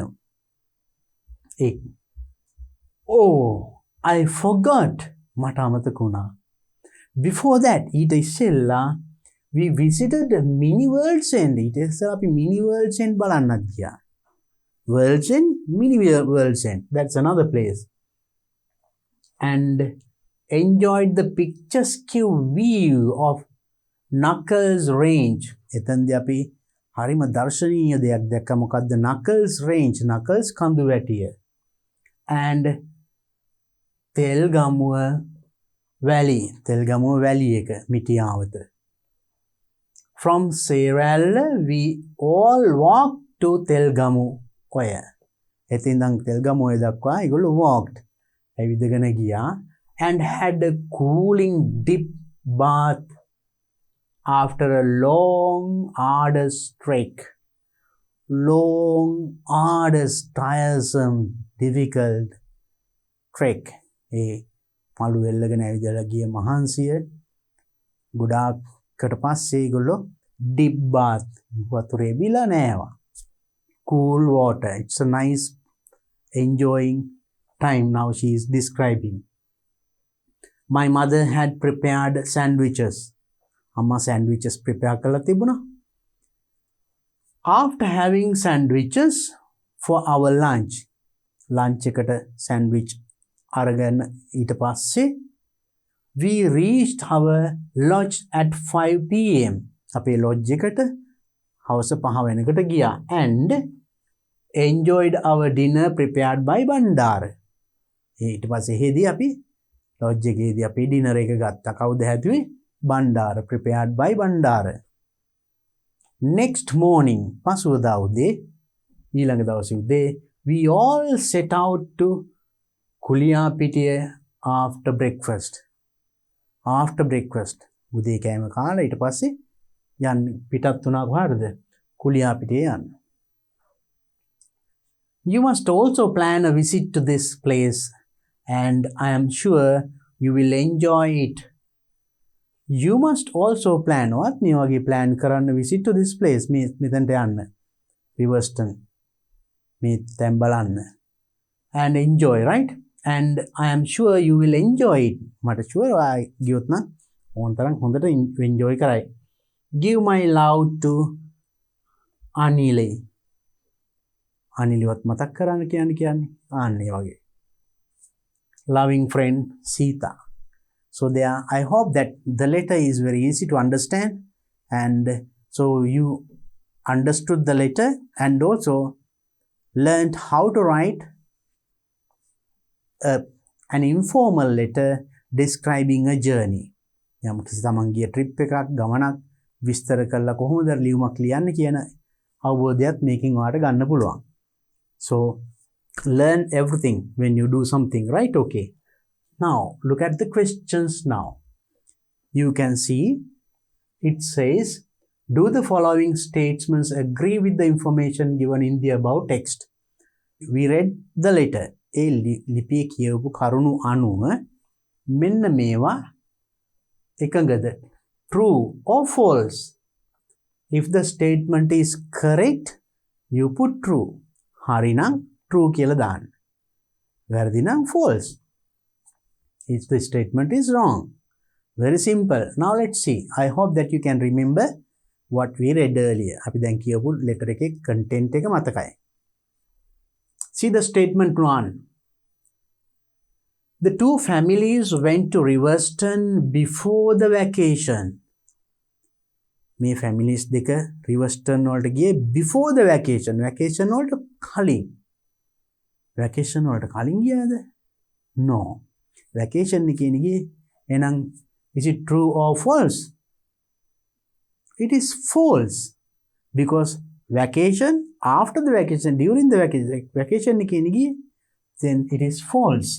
ඒ Oh, I forgot. මට අමතක වුණා. Before that, ඊට ඉස්සෙල්ලා we visited mini worlds end. ඊට ඉස්සෙල්ලා අපි mini worlds end බලන්නත් ගියා. Worlds end, mini worlds end. That's another place. And enjoyed the picturesque view of Knuckles Range. එතනදී අපි හරිම දර්ශනීය දෙයක් දැක්ක. මොකද්ද? Knuckles Range, Knuckles කඳු වැටිය. And තෙල්ගමුව වැලි, තෙල්ගමුව වැලි එක මිටියාවත. From Seralla we all walked to තෙල්ගමු ඔය. එතින් ඉඳන් තෙල්ගමුව දක්වා ඒගොල්ලෝ walked. ඇවිදගෙන ගියා and had a cooling dip bath after a long arduous trek. Long arduous tiresome difficult trek. ඒ මළු වෙල්ලගෙන ඇවිදලා ගිය මහන්සිය ගොඩාක්කට පස්සේ ඒගොල්ලෝ dip bath වතුරේ බිලා නෑවා. Cool water. It's a nice enjoying time now she is describing. My mother had prepared sandwiches. Amma sandwiches prepare kala tibuna. After having sandwiches for our lunch ekata sandwich අරගෙන ඊට පස්සේ we reached our lodge at 5 pm. අපේ lodge එකට හවස 5 වෙනකොට ගියා and enjoyed our dinner prepared by Bandara. ඊට පස්සේ එහෙදී අපි lodge එකේදී අපි dinner එක ගත්තා. කවුද හැදුවේ? Bandara, prepared by Bandara. Next morning, පසුවදා උදේ ඊළඟ දවසේ උදේ we all set out to Kuliyapitiya after breakfast. After breakfast. උදේ කෑම කාලා ඊට පස්සේ යන්න පිටත් වුණා කොහටද? කුලියාපිටිය යන්න. You must also plan a visit to this place and I am sure you will enjoy it. You must also plan what මේ වගේ plan කරන්න visit to this place මෙතනට යන්න. Riverstone. මේ තැන් බලන්න. And enjoy, right? And I am sure you will enjoy it. මට sure ඔයා ගියොත් නම් ඕන තරම් හොඳට enjoy කරයි. Give my love to Anile. අනිලිවත් මතක් කරන්න කියන්නේ ආන්නේ වගේ. Loving friend Sita. So there, I hope that the letter is very easy to understand and so you understood the letter and also learned how to write an informal letter describing a journey. යම් කිසි තමන් ගිය trip එකක් ගමනක් විස්තර කරලා කොහොමද ලියුමක් ලියන්න කියන අවබෝධයක් මේකෙන් ඔයාලට ගන්න පුළුවන්. So learn everything when you do something, right? Okay. Now look at the questions now. You can see it says, do the following statements agree with the information given in the above text? We read the letter. ඒ ලිපියේ කියවපු කරුණු අනුව මෙන්න මේවා එකඟද? True or false? If the statement is correct, you put true. හරි නම් true කියලා දාන්න. වැරදි නම් false. If the statement is wrong. Very simple. Now let's see. I hope that you can remember what we read earlier. අපි දැන් කියවපු letter එකේ content එක මතකයි. See the statement 1. The two families went to Riverstone before the vacation. මේ families දෙක Riverstone වලට ගියේ before the vacation. Vacation වලට කලින්. Vacation වලට කලින් ගියාද? No. Vacation එකේ ගියේ එහෙනම් is it true or false? It is false because vacation, after the vacation, during the vacation එකේ ගියේ then it is false.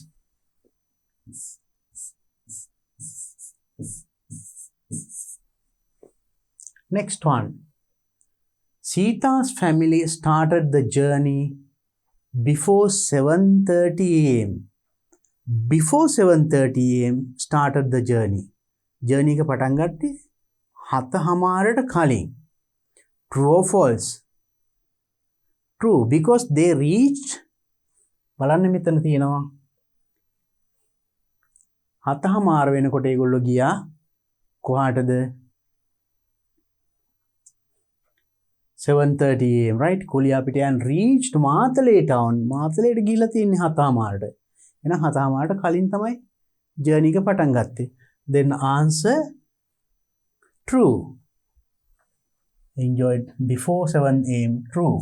Next one. Sita's family started the journey before 7:30 a.m. Before 7:30 a.m. started the journey. Journey එක පටන් ගත්තේ 7:00ට කලින්. True or false? True, because they reached බලන්න මෙතන තියෙනවා 7:00 වෙනකොට ඒගොල්ලෝ ගියා කොහාටද 7:30 am, right? කුලියාපිටියන් reached Matale town. මාතලේට ගිහිල්ලා තින්නේ 7:00ට. එහෙනම් 7:00ට කලින් තමයි journey එක පටන් ගත්තේ. Then answer true. Enjoyed before 7 am. True.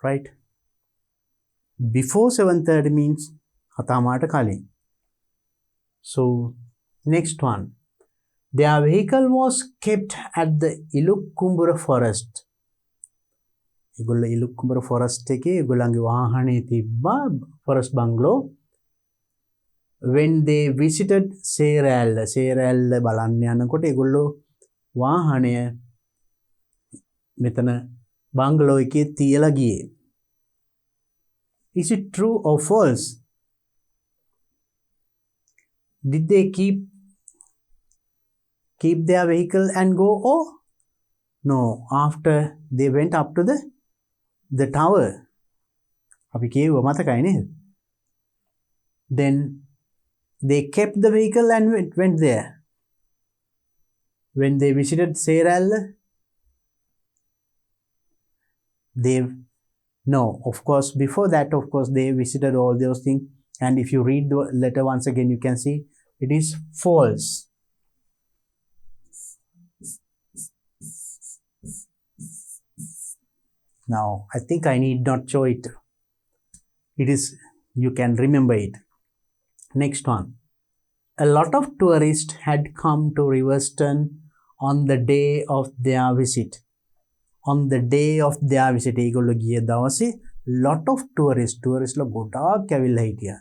Right? Before 7:30 means 7:00ට කලින්. So next one. Their vehicle was kept at the Ilukkumbura forest. ඒගොල්ලෝ ඉලුක්කුඹුර forest එකේ ඒගොල්ලන්ගේ වාහනේ තිබ්බා forest bungalow. When they visited Seralla බලන්න යනකොට ඒගොල්ලෝ වාහනය මෙතන bungalow එකේ තියලා ගියේ. Is it true or false? Did they keep their vehicle and go? Oh no, after they went up to the tower. අපි කියුවා මතකයි නේද? Then they kept the vehicle and went there. When they visited Seralla, no, of course, before that, of course, they visited all those things. And if you read the letter once again, you can see it is false. Now, I think I need not show it. It is, you can remember it. Next one. A lot of tourists had come to Riverstone on the day of their visit. On the day of their visit, ඒගොල්ලෝ ගිය දවසේ lot of tourists ලා ගොඩාක් ඇවිල්ලා හිටියා.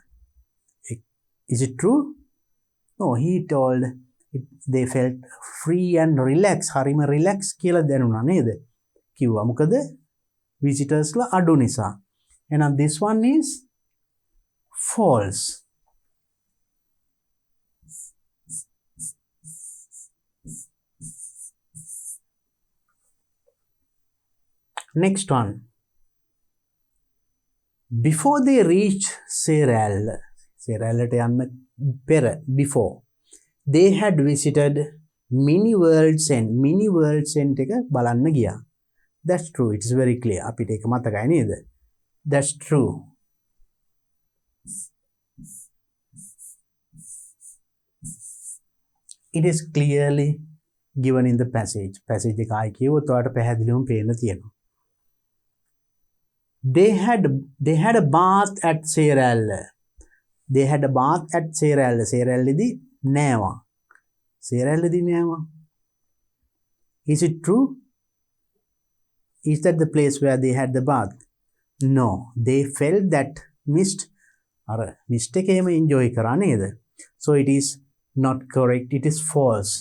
Is it true? No, he told they felt free and relaxed. හරිම relax කියලා දැනුණා නේද? කිව්වා. මොකද visitors ලා අඩු නිසා. එහෙනම් this one is false. Next one. Before they reached Seralla before, they had visited Mini World's End. Mini World's End එක බලන්න ගියා. That's true. It is very clear. අපිට ඒක මතකයි නේද? That's true. It is clearly given in the passage. Passage එක ආයි කියවුවොත් ඔයාලට පැහැදිලිවම පේන්න තියෙනවා. They had a bath at Seralla. They had a bath at Seralla. Seralladhi නෑවා. Seralladhi නෑවා. Is it true? Is that the place where they had the bath? No. They felt that mist. අර mist එකේම enjoy කරා නේද? So it is not correct. It is false.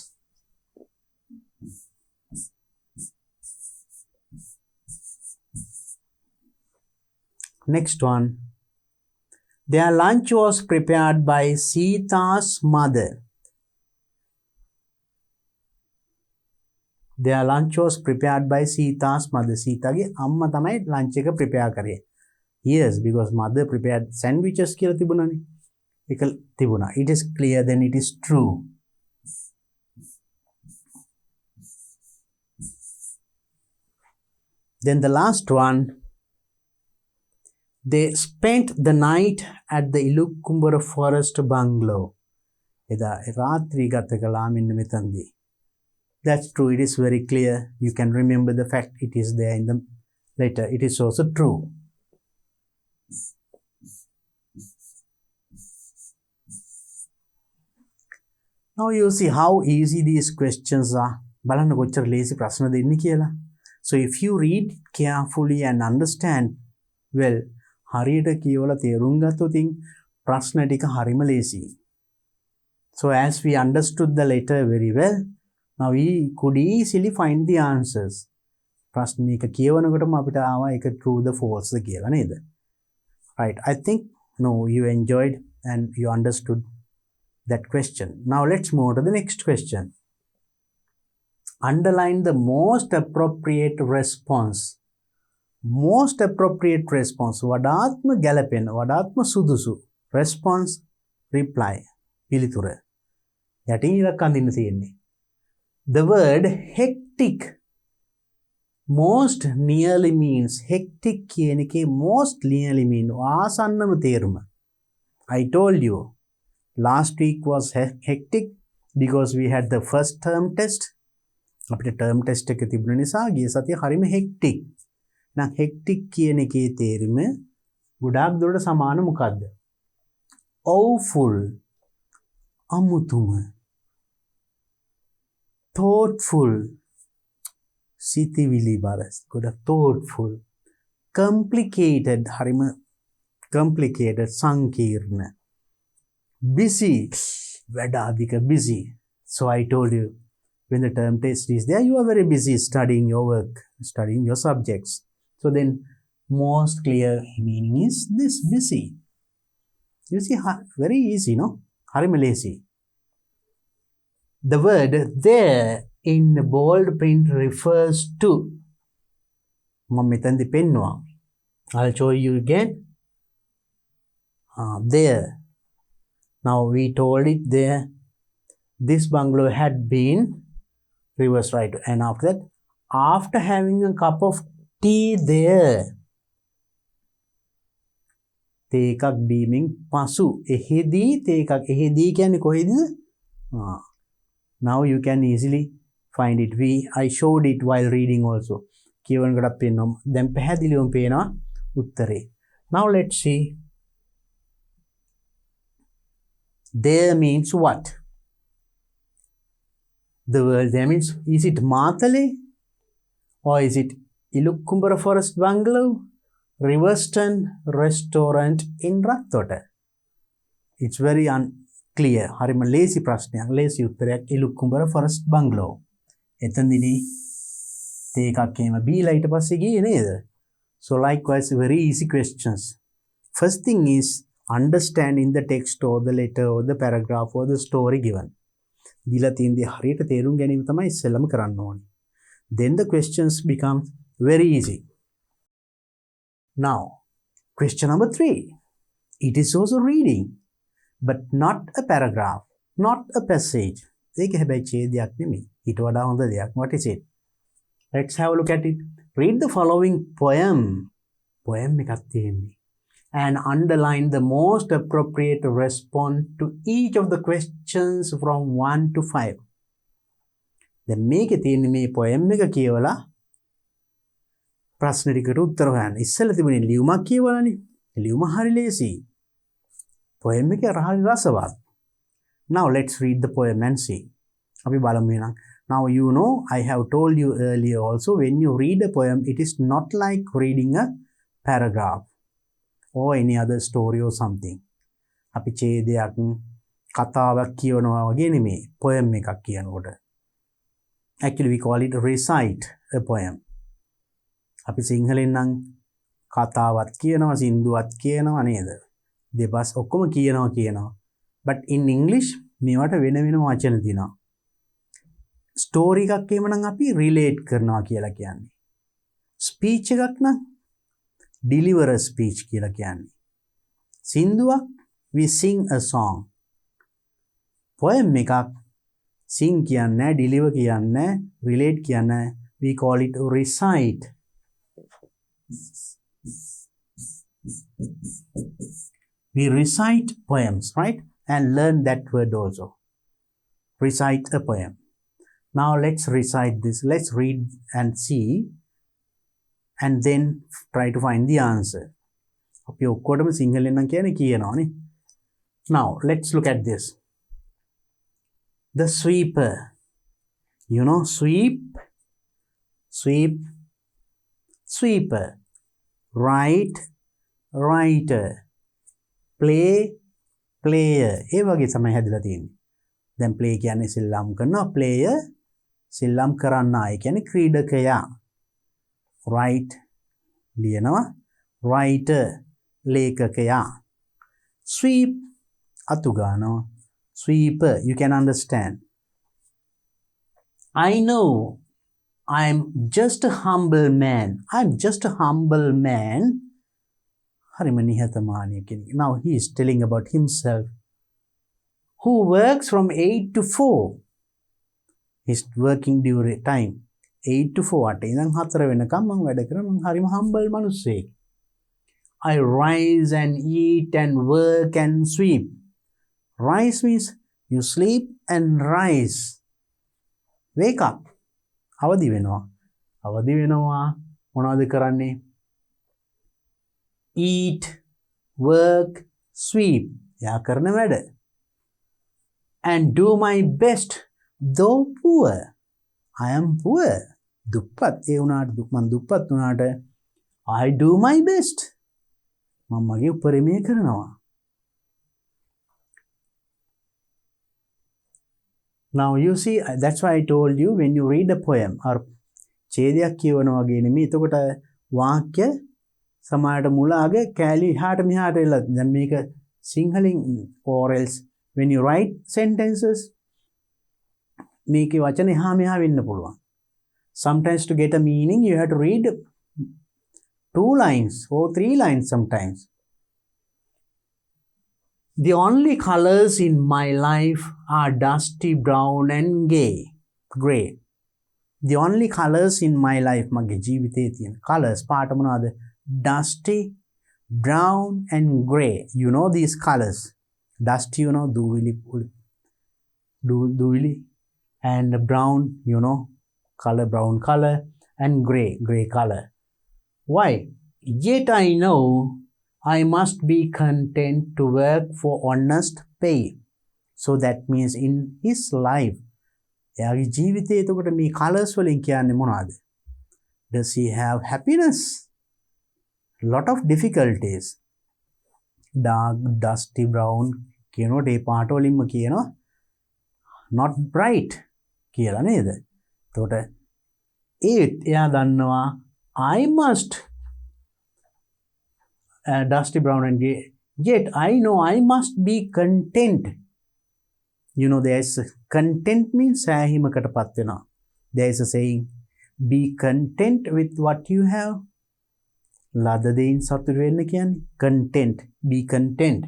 Next one. Their lunch was prepared by Sita's mother. Their lunch was prepared by Sita's mother. Sitaගේ අම්මා තමයි lunch එක prepare කරේ. Yes, because mother prepared sandwiches කියලා තිබුණානේ. ඒක තිබුණා. It is clear, then it is true. Then the last one. They spent the night at the Ilukkumbura forest bungalow. එදා රාත්‍රී ගත කළා මෙන්න මෙතනදී. That's true. It is very clear. You can remember the fact. It is there in the letter. It is also true. Now you see how easy these questions are. බලන්න කොච්චර ලේසි ප්‍රශ්න දෙන්නේ කියලා. So if you read carefully and understand well, හරියට කියවලා තේරුම් ගත්තොත් ප්‍රශ්න ටික හරිම ලේසියි. So as we understood the letter very well, Now we could easily find the answers. ප්‍රශ්න එක කියවනකොටම අපිට ආවා ඒක true the false ද කියලා නේද? Right. I think no you enjoyed and you understood that question. Now let's move to the next question. Underline the most appropriate response. Most appropriate response. වඩාත්ම ගැලපෙන වඩාත්ම සුදුසු response reply පිළිතුර. යටින් ඉලක්ක අඳින්න තියෙන්නේ. The word hectic most nearly means hectic කියන එකේ most nearly mean ආසන්නම තේරුම. I told you last week was hectic because we had the first term test. අපිට term test එක තිබුණ නිසා ගිය සතිය හරිම hectic. නම් hectic කියන එකේ තේරුම ගොඩාක් දුරට සමාන මොකද්ද? Awful අමුතුම thoughtful සිතිවිලි බරස් ගොඩක් thoughtful complicated හරිම complicated සංකීර්ණ busy වැඩ අධික busy. So I told you when the term test is there you are very busy studying your work, studying your subjects. So then most clear meaning is this busy. You see very easy no? හරිම lazy. The word there in bold print refers to මම මෙතනදී පෙන්නවා. I'll show you again. There. Now we told it there. This bungalow had been reverse right. And after that, after having a cup of tea there. තේ එකක් බීමින් පසු එහිදී තේ එකක් එහිදී කියන්නේ කොහෙද? Now you can easily find it. I showed it while reading also. කියවනකොට පේනවා. දැන් පැහැදිලිවම පේනවා උත්තරේ. Now let's see. There means what? The word there means, is it Matale? Or is it Ilukkumbara Forest Bungalow? Riverstone Restaurant in Rathota? It's very unclear. හරිම lazy ප්‍රශ්නයක්. lazy උත්තරයක් Ilukkumbara Forest Bungalow. එතනදී තේ එකක් එහෙම බීලා ඊට පස්සේ ගියේ නේද? So likewise very easy questions. First thing is understanding the text or the letter or the paragraph or the story given. දීලා තියෙන දේ හරියට තේරුම් ගැනීම තමයි ඉස්සෙල්ලම කරන්න ඕනේ. Then the questions become very easy. Now, question number 3. It is also reading, but not a paragraph, not a passage. ඒක හැබැයි ඡේදයක් නෙමෙයි. ඊට වඩා හොඳ දෙයක්. What is it? Let's have a look at it. Read the following poem. Poem එකක් තියෙන්නේ. And underline the most appropriate response to each of the questions from 1 to 5. දැන් මේකේ තියෙන්නේ මේ poem එක කියවලා ප්‍රශ්න ටිකට උත්තර හොයන්න. ඉස්සෙල්ලා තිබුණේ ලියුමක් කියවලානේ. ලියුම හරි ලේසි. poem එක හරි රසවත්. Now let's read the poem and see. අපි බලමු එහෙනම්. Now you know I have told you earlier also when you read a poem it is not like reading a paragraph or any other story or something. අපි ඡේදයක් කතාවක් කියවනවා වගේ නෙමෙයි poem එකක් කියනකොට. Actually we call it recite a poem. අපි සිංහලෙන් නම් කතාවක් කියනවා සින්දුවක් කියනවා නේද? දෙපස් ඔක්කොම කියනවා. But in English මේවට වෙන වචන තියෙනවා. ස්ටෝරි එකක් එහෙම නම් අපි රිලේට් කරනවා කියලා කියන්නේ. ස්පීච් එකක් නම් deliver a speech කියලා කියන්නේ. සින්දුවක් we sing a song. poem එකක් sing කියන්නේ deliver කියන්නේ relate කියන්නේ we call it recite. We recite poems, right? And learn that word also. Recite a poem. Now let's recite this. Let's read and see and then try to find the answer. අපි ඔක්කොටම සිංහලෙන් නම් කියන්නේ කියනවානේ. Now let's look at this. The sweeper. You know sweep, sweeper. Write, writer. Play, player. ඒ වගේ තමයි හැදලා තියෙන්නේ. දැන් play කියන්නේ ඉස්සෙල්ලාම කරනවා player සෙල්ලම් කරන්නා. ඒ කියන්නේ ක්‍රීඩකයා. write ලියනවා. writer ලේඛකයා. sweep අතු ගන්නවා. sweeper you can understand. I know I'm just a humble man. I'm just a humble man. හරිම නිහතමානී කෙනෙක්. Now he is telling about himself. Who works from 8 to 4. He's working during time 8 to 4. අට ඉඳන් 4 වෙනකම් මම වැඩ කරන මම හරිම humble මිනිස්සෙක්. I rise and eat and work and sweep. Rise means you sleep and rise. Wake up. අවදි වෙනවා. අවදි වෙනවා මොනවද කරන්නේ? Eat, work, sweep. යා කරන වැඩ. And do my best, though poor. I am poor. දුප්පත් ඒ වුණාට මම දුප්පත් වුණාට I do my best. මම මගේ උපරිමය කරනවා. Now you see, that's why I told you when you read a poem or ඡේදයක් කියවනවා වගේ නෙමෙයි. එතකොට වාක්‍ය සමායට මුල අග කැලි එහාට මෙහාට එලා දැන් මේක සිංහලෙන් or else when you write sentences මේකේ වචන එහා මෙහා වෙන්න පුළුවන්. Sometimes to get a meaning you have to read 2 lines or 3 lines sometimes. The only colors in my life are dusty brown and grey. The only colors in my life මගේ ජීවිතයේ තියෙන colors පාට මොනවාද? Dusty, brown and grey. You know these colors. Dusty, you know, duvili, and brown, you know, color, brown color, and grey color. Why? Yet I know I must be content to work for honest pay. So that means in his life, එයාගේ ජීවිතයේ එතකොට මේ colors වලින් කියන්නේ මොනවද? Does he have happiness? Lot of difficulties. Dark, dusty brown කියනකොට ඒ පාට වලින්ම කියනවා not bright කියලා නේද? එතකොට එයා දන්නවා I must dusty brown and grey. Yet I know I must be content. You know there is content means සෑහීමකටපත් වෙනවා. There is a saying be content with what you have. ලද දෙයින් සතුටු වෙන්න කියන්නේ content. Be content.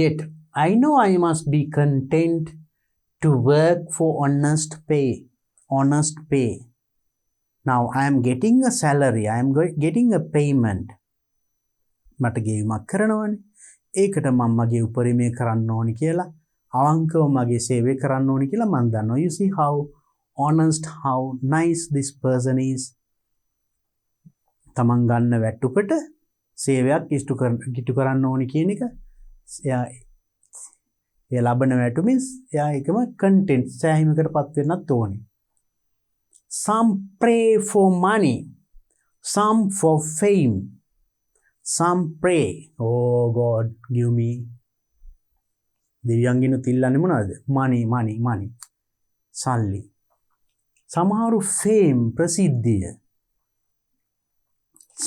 Yet I know I must be content to work for honest pay. Honest pay. Now I am getting a salary. I am getting a payment. මට ගෙවීමක් කරනවනේ. ඒකට මම මගේ උපරිමය කරන්න ඕනි කියලා අවංකව මගේ සේවය කරන්න ඕනි කියලා මම දන්නවා. You see how honest, how nice this person is. තමන් ගන්න වැටුපට සේවයක් ඉෂ්ට කරන්න ඕනි කියන එක එයා ලබන වැටුමේ එයා එකම content සෑහීමකටපත් වෙන්නත් ඕනේ. Some pray for money, some for fame. Some pray, oh God, give me. දෙවියන්ගෙන් තිල්ලන්නේ මොනවද? money. සල්ලි. සමහරු fame, ප්‍රසිද්ධිය.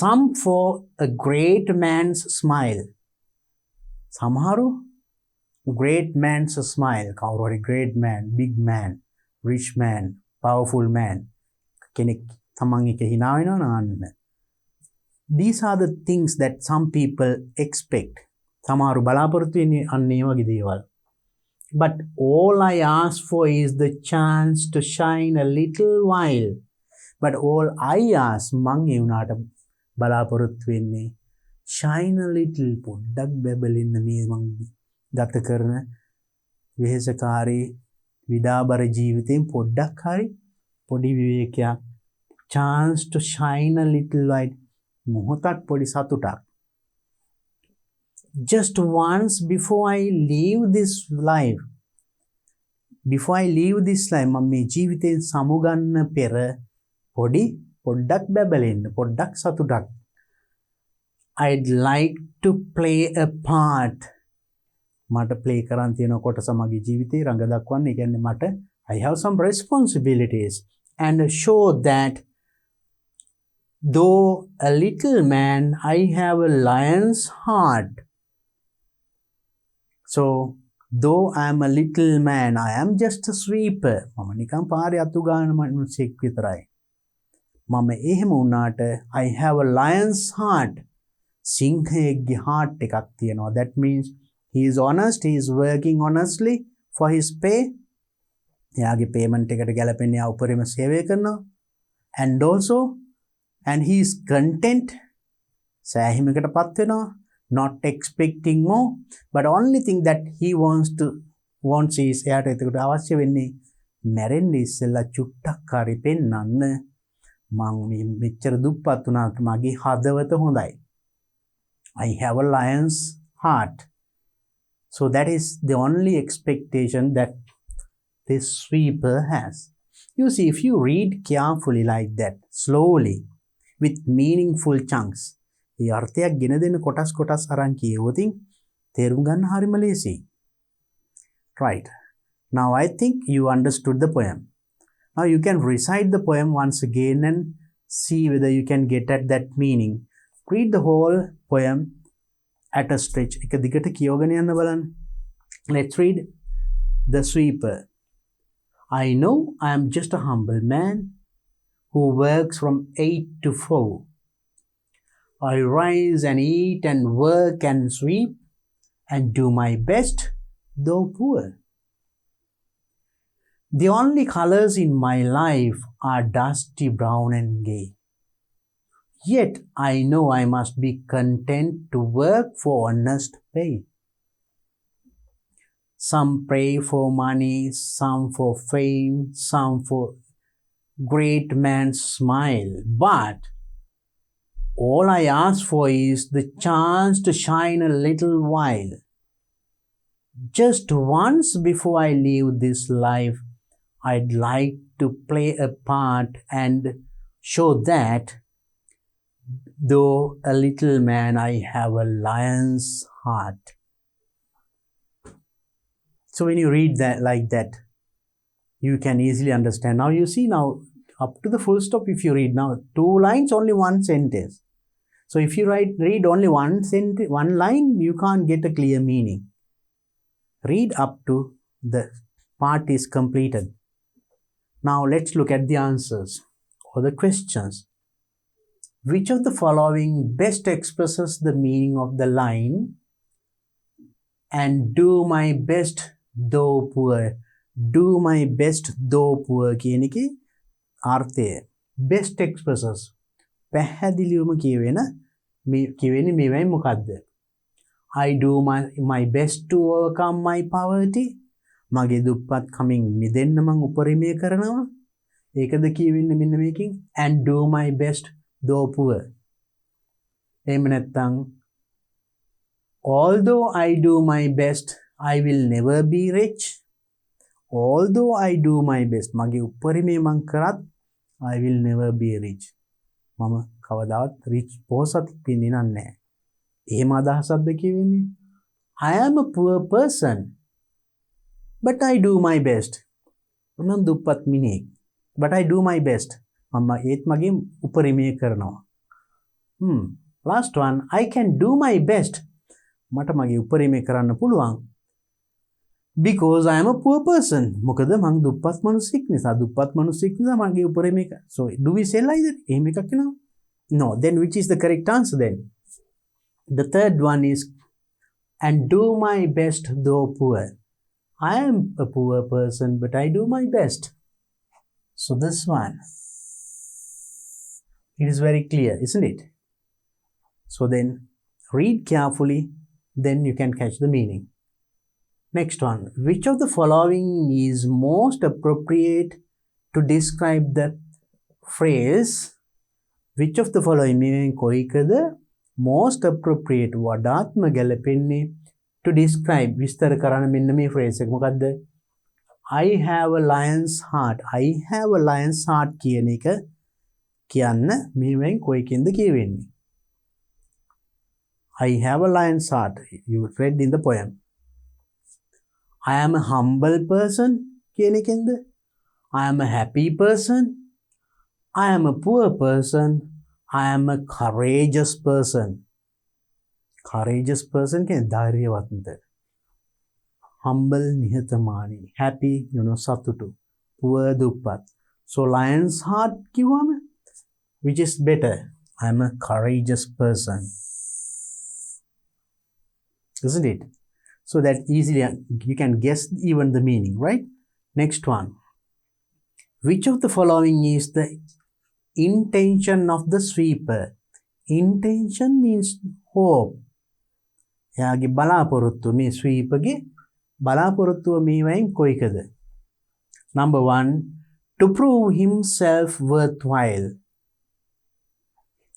Some for a great man's smile. සමහරු great man's smile. කවුරු හරි great man, big man, rich man, powerful man. කෙනෙක් තමන් එක hina වෙනවා නන්න. These are the things that some people expect. සමහරු බලාපොරොත්තු වෙන්නේ අන්න ඒ වගේ දේවල්. But all I ask for is the chance to shine a little while. But all I ask මං ඒ උනාට බලාපොරොත්තු වෙන්නේ shine a little පොඩ්ඩක් බබලෙන්න මේ මං ගත කරන වෙහෙසකාරී විඩාබර ජීවිතයෙන් පොඩ්ඩක් හරි පොඩි විවේකයක් chance to shine a little light මොහොතක් පොඩි සතුටක්. Just once before I leave this life. Before I leave this life මම මේ ජීවිතයෙන් සමුගන්න පෙර පොඩ්ඩක් බබලෙන්න පොඩ්ඩක් සතුටක්. I'd like to play a part. මට ප්ලේ කරන් තියෙන කොටස මගේ ජීවිතේ රඟ දක්වන්න. ඒ කියන්නේ මට I have some responsibilities, and show that though a little man, I have a lion's heart. So, though I am a little man, I am just a sweeper. මම නිකන් පාරේ අතු ගන්න මිනිසෙක් විතරයි. මම එහෙම වුණාට I have a lion's heart. සිංහයෙක්ගේ heart එකක් තියෙනවා. That means he is honest, he is working honestly for his pay. එයාගේ payment එකට ගැලපෙන එයා උපරිම සේවය කරනවා. And he is content. සෑහීමකටපත් වෙනවා. Not expecting more, but only thing that he wants is එයාට එතකොට අවශ්‍ය වෙන්නේ මැරෙන්න ඉස්සෙල්ලා චුට්ටක් හරි පෙන්නන්න මං මෙච්චර දුප්පත් වුණාට මගේ හදවත හොඳයි. I have a lion's heart. So that is the only expectation that this sweeper has. You see, if you read carefully like that, slowly, with meaningful chunks, ඒ අර්ථයක් ගෙන දෙන කොටස් අරන් කියවොතින් තේරුම් ගන්න හරිම ලේසියි. Right. Now I think you understood the poem. Now you can recite the poem once again and see whether you can get at that meaning. Read the whole poem at a stretch. එක දිගට කියවගෙන යන්න බලන්න. Let's read The Sweeper. I know I am just a humble man who works from 8 to 4. I rise and eat and work and sweep and do my best, though poor. The only colors in my life are dusty brown and gay. Yet I know I must be content to work for honest pay. Some pray for money, some for fame, some for great man's smile, but all I ask for is the chance to shine a little while. Just once before I leave this life, I'd like to play a part and show that, though a little man, I have a lion's heart. So when you read that like that, you can easily understand. Now you see, now up to the full stop, if you read now 2 lines, only 1 sentence. So if you read only one line, you can't get a clear meaning. Read up to the part is completed. Now let's look at the answers or the questions. Which of the following best expresses the meaning of the line and do my best though poor? Do my best though poor කියන එකේ අර්ථය best expresses පැහැදිලිවම කියවෙන්නේ මේවයි මොකද්ද? I do my best to overcome my poverty. මගේ දුප්පත් කමින් මිදෙන්න මං උපරිමය කරනවා. ඒකද කියවෙන්නේ මෙන්න මේකෙන්. And do my best though poor. එහෙම නැත්නම් although I do my best, I will never be rich. Although I do my best, මගේ උපරිමය මං කරත් I will never be rich. මම කවදාවත් rich පොහොසත් වෙන්නේ නැහැ. එහෙම අදහසක්ද කියවෙන්නේ? I am a poor person, but I do my best. මම දුප්පත් මිනිහෙක්. But I do my best. මම ඒත් මගේ උපරිමය කරනවා. Last one, I can do my best. මට මගේ උපරිමය කරන්න පුළුවන්. Because I am a poor person. මොකද මං දුප්පත් මිනිහෙක් නිසා. දුප්පත් මිනිහෙක් නිසා මගේ උපරිමය. So do we say like that? එහෙම එකක් වෙනවා? No. Then which is the correct answer then? The third one is, and do my best though poor. I am a poor person, but I do my best. So this one, it is very clear, isn't it? So then read carefully, then you can catch the meaning. Next one, which of the following is most appropriate to describe the phrase? Which of the following meaning කොයිකද most appropriate වඩාත්ම ගැලපෙන්නේ to describe විස්තර කරන්න මෙන්න මේ phrase එක මොකද්ද? I have a lion's heart. I have a lion's heart කියන එක කියන්න මේවෙන් කොයිකින්ද කියවෙන්නේ? I have a lion's heart. You read in the poem. I am a humble person කියන එකෙන්ද? I am a happy person. I am a poor person. I am a courageous person. Courageous person කියන්නේ ධෛර්යවන්ත. Humble නිහතමානී. Happy සතුටු. Poor දුප්පත්. So lion's heart කිව්වම which is better? I am a courageous person. Isn't it? So that easily you can guess even the meaning, right? Next one. Which of the following is the intention of the sweeper? Intention means hope. එයාගේ බලාපොරොත්තුව මේ sweeperගේ බලාපොරොත්තුව මේ වයින් කොයිකද? Number 1, to prove himself worthwhile.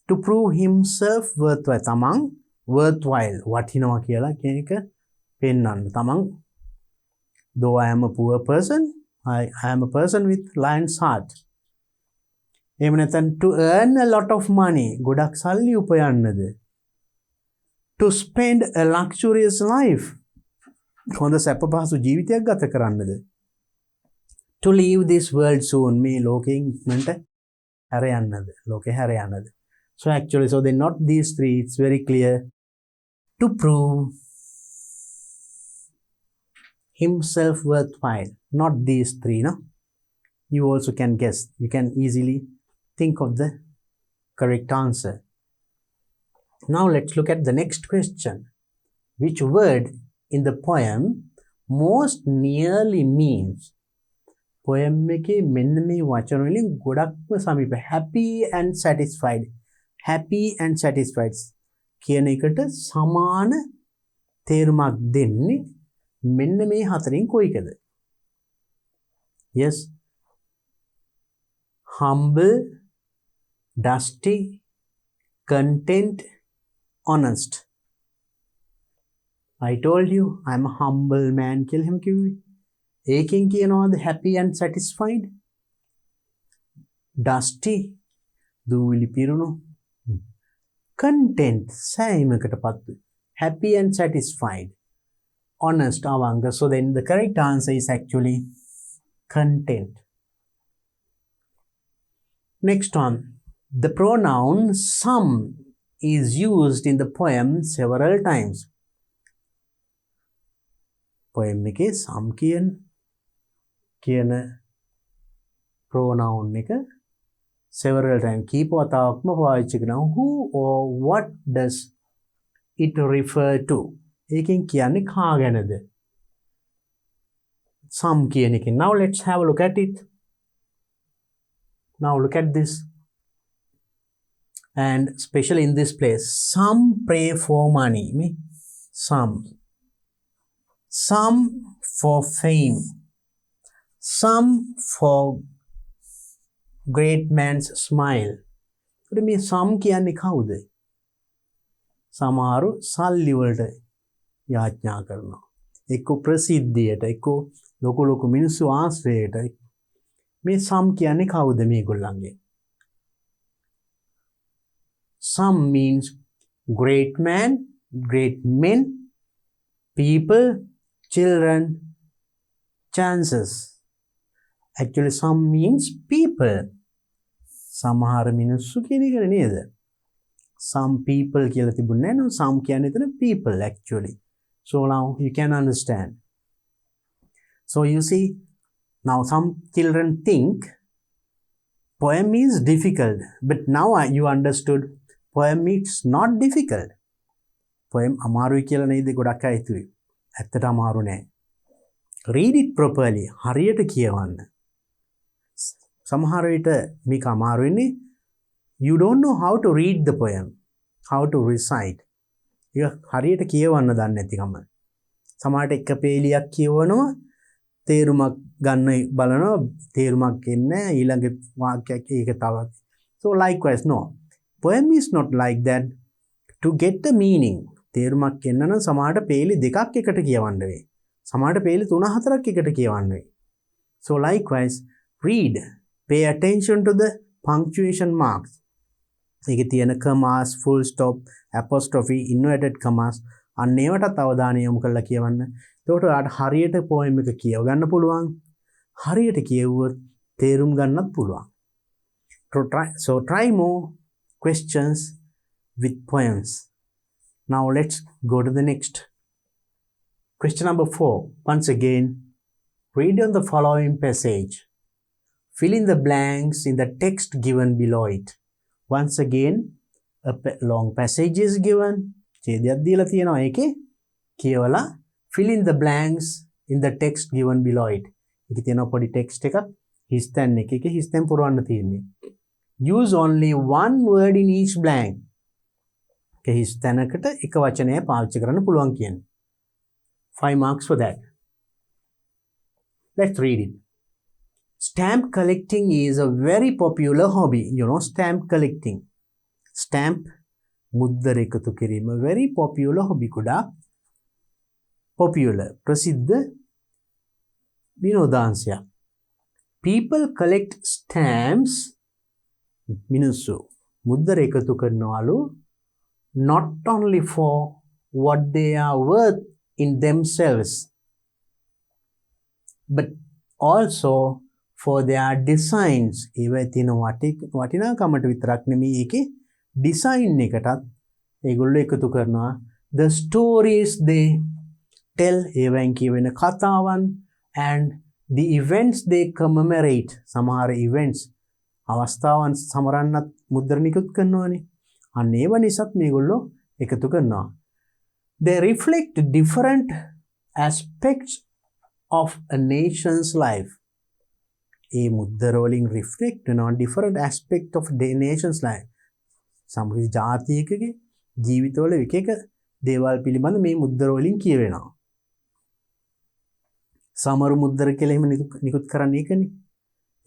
To prove himself worthwhile. තමන් worthwhile වටිනවා කියලා කියන එක පෙන්වන්න. තමන් though I am a poor person, I am a person with lion's heart. එහෙම නැත්නම් to earn a lot of money. ගොඩක් සල්ලි උපයන්නද? To spend a luxurious life. හොඳ සැප පහසු ජීවිතයක් ගත කරන්නද? To leave this world soon. මේ ලෝකයෙන් ඉක්මනට හැර යන්නද? ලෝකේ හැර යන්නද? So actually, so they're not these three. It's very clear. To prove himself worthwhile. Not these three, no? You also can guess. You can easily think of the correct answer. Now let's look at the next question. Which word in the poem most nearly means? Poem එකේ මෙන්න මේ වචන වලින් ගොඩක්ම සමීප. Happy and satisfied. Happy and satisfied කියන එකට සමාන තේරුමක් දෙන්නේ මෙන්න මේ හතරෙන් කොයිකද? Yes. Humble, dusty, content, honest. I told you I'm a humble man කියලා එහෙම කිව්වේ. ඒකෙන් කියනවාද happy and satisfied? Dusty, දූවිලි පිරුණු. Content, සෑයීමකටපත්. Happy and satisfied. Honest, අවංග. So then the correct answer is actually content. Next one. The pronoun some is used in the poem several times. Poem එකේ some කියන pronoun එක several times. කීප වතාවක්ම පාවිච්චි කරනවා. Who or what does it refer to? ඒකෙන් කියන්නේ කා ගැනද? Some කියන එකෙන්. Now let's have a look at it. Now look at this. And especially in this place. Some pray for money. Some. Some for fame. Some for great man's smile. But me some කියන්නේ කවුද? සමහරු සල්ලි වලට යාඥා කරනවා. එක්ක ප්‍රසිද්ධියට, එක්ක ලොකු මිනිස්සු ආශ්‍රයයට. මේ some කියන්නේ කවුද මේගොල්ලන්ගේ? Some means great man, great men, people, children, chances. Actually, some means people. සමහර මිනිස්සු කියන එක නේද? Some people කියලා තිබුණේ නෑ. Some කියන්නේ එතන people actually. So now you can understand. So you see, now some children think poem is difficult, but now you understood poem is not difficult. Poem අමාරුයි කියලා නේද ගොඩක් අය හිතුවේ. ඇත්තට අමාරු නෑ. Read it properly. හරියට කියවන්න. සමහර විට මේක අමාරු වෙන්නේ you don't know how to read the poem, how to recite. ඒක හරියට කියවන්න දන්නේ නැතිකම. සමහරට එක පේලියක් කියවනවා තේරුමක් ගන්න බලනවා තේරුමක් එන්නේ ඊළඟ වාක්‍යයක් ඒක තවත්. So likewise no. Poem is not like that. To get the meaning තේරුමක් එන්න නම් සමහරට පේලි දෙකක් එකට කියවන්න වෙයි. සමහරට පේලි 3-4ක් එකට කියවන්න වෙයි. So likewise read. Pay attention to the punctuation marks. ඒකේ තියෙන commas, full stop, apostrophe, inverted commas අන්න ඒවටත් අවධානය යොමු කරලා කියවන්න. එතකොට ඔයාලට හරියට poem එක කියව ගන්න පුළුවන්. හරියට කියවුවොත් තේරුම් ගන්නත් පුළුවන්. So try more questions with poems. Now let's go to the next. Question number 4. Once again, read on the following passage. Fill in the blanks in the text given below it. Once again, a long passage is given. ඡේදයක් දීලා තියෙනවා ඒකේ. කියවලා fill in the blanks in the text given below it. ඒකේ තියෙනවා පොඩි text එකක්. හිස්තැන් එකේ හිස්තැන් පුරවන්න තියෙන්නේ. Use only one word in each blank. හිස්තැනකට එක වචනයක් පාවිච්චි කරන්න පුළුවන් කියන්නේ. 5 marks for that. Let's read it. Stamp collecting is a very popular hobby. You know stamp collecting. Stamp මුද්දර එකතු කිරීම very popular hobby. කුඩා popular ප්‍රසිද්ධ විනෝදාංශයක්. People collect stamps. මිනිස්සු මුද්දර එකතු කරනවලු not only for what they are worth in themselves, but also for their designs. ඒවා තියෙන වටිනාකමට විතරක් නෙමෙයි ඒකේ design එකටත් ඒගොල්ලෝ එකතු කරනවා. The stories they tell, ඒවෙන් කියවෙන කතාවන්, and the events they commemorate. සමහර events අවස්ථාවන් සමරන්නත් මුද්‍රණ එකතු කරනවානේ. අන්න ඒව නිසාත් මේගොල්ලෝ එකතු කරනවා. They reflect different aspects of a nation's life. ඒ මුද්දර වලින් reflect වෙනවා different aspect of the nation's life. සමහර ජාතියකගේ ජීවිතවල එක එක දේවල් පිළිබඳ මේ මුද්දර වලින් කියවෙනවා. සමහර මුද්දර කියලා එහෙම නිකුත් කරන්නේ ඒකනේ.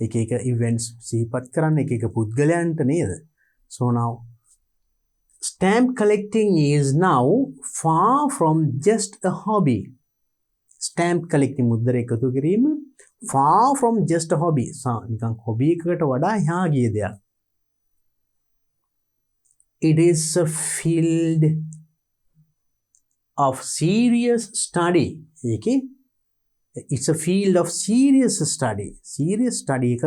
එක එක events සිහිපත් කරන්න එක එක පුද්ගලයන්ට නේද? So now stamp collecting is now far from just a hobby. Stamp collecting මුද්දර එකතු කිරීම far from just a hobby. නිකන් hobby එකකට වඩා එහා ගිය දෙයක්. It is a field of serious study. ඒකේ it's a field of serious study. Serious study එකක්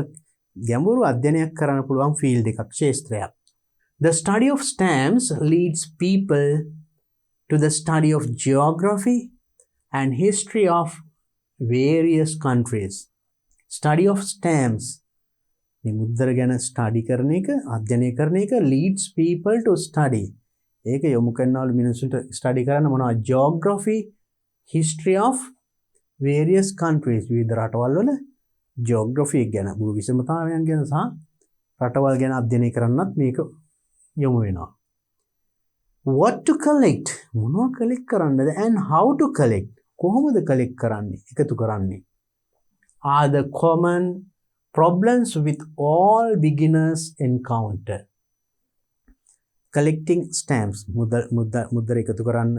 ගැඹුරු අධ්‍යයනයක් කරන්න පුළුවන් field එකක් ක්ෂේත්‍රයක්. The study of stamps leads people to the study of geography and history of various countries. Study of stamps. මේ මුද්දර ගැන study කරන එක, අධ්‍යයනය කරන එක leads people to study. ඒක යොමු කරනවලු මිනිස්සුන්ට study කරන්න මොනවද? Geography, history of various countries. විවිධ රටවල් වල geography ගැන, භූ විෂමතාවයන් ගැන සහ රටවල් ගැන අධ්‍යයනය කරන්නත් මේක යොමු වෙනවා. What to collect? මොනවා collect කරන්නද? And how to collect? කොහොමද collect කරන්නේ? එකතු කරන්නේ? Are the common problems with all beginners encounter. Collecting stamps මුද්දර එකතු කරන්න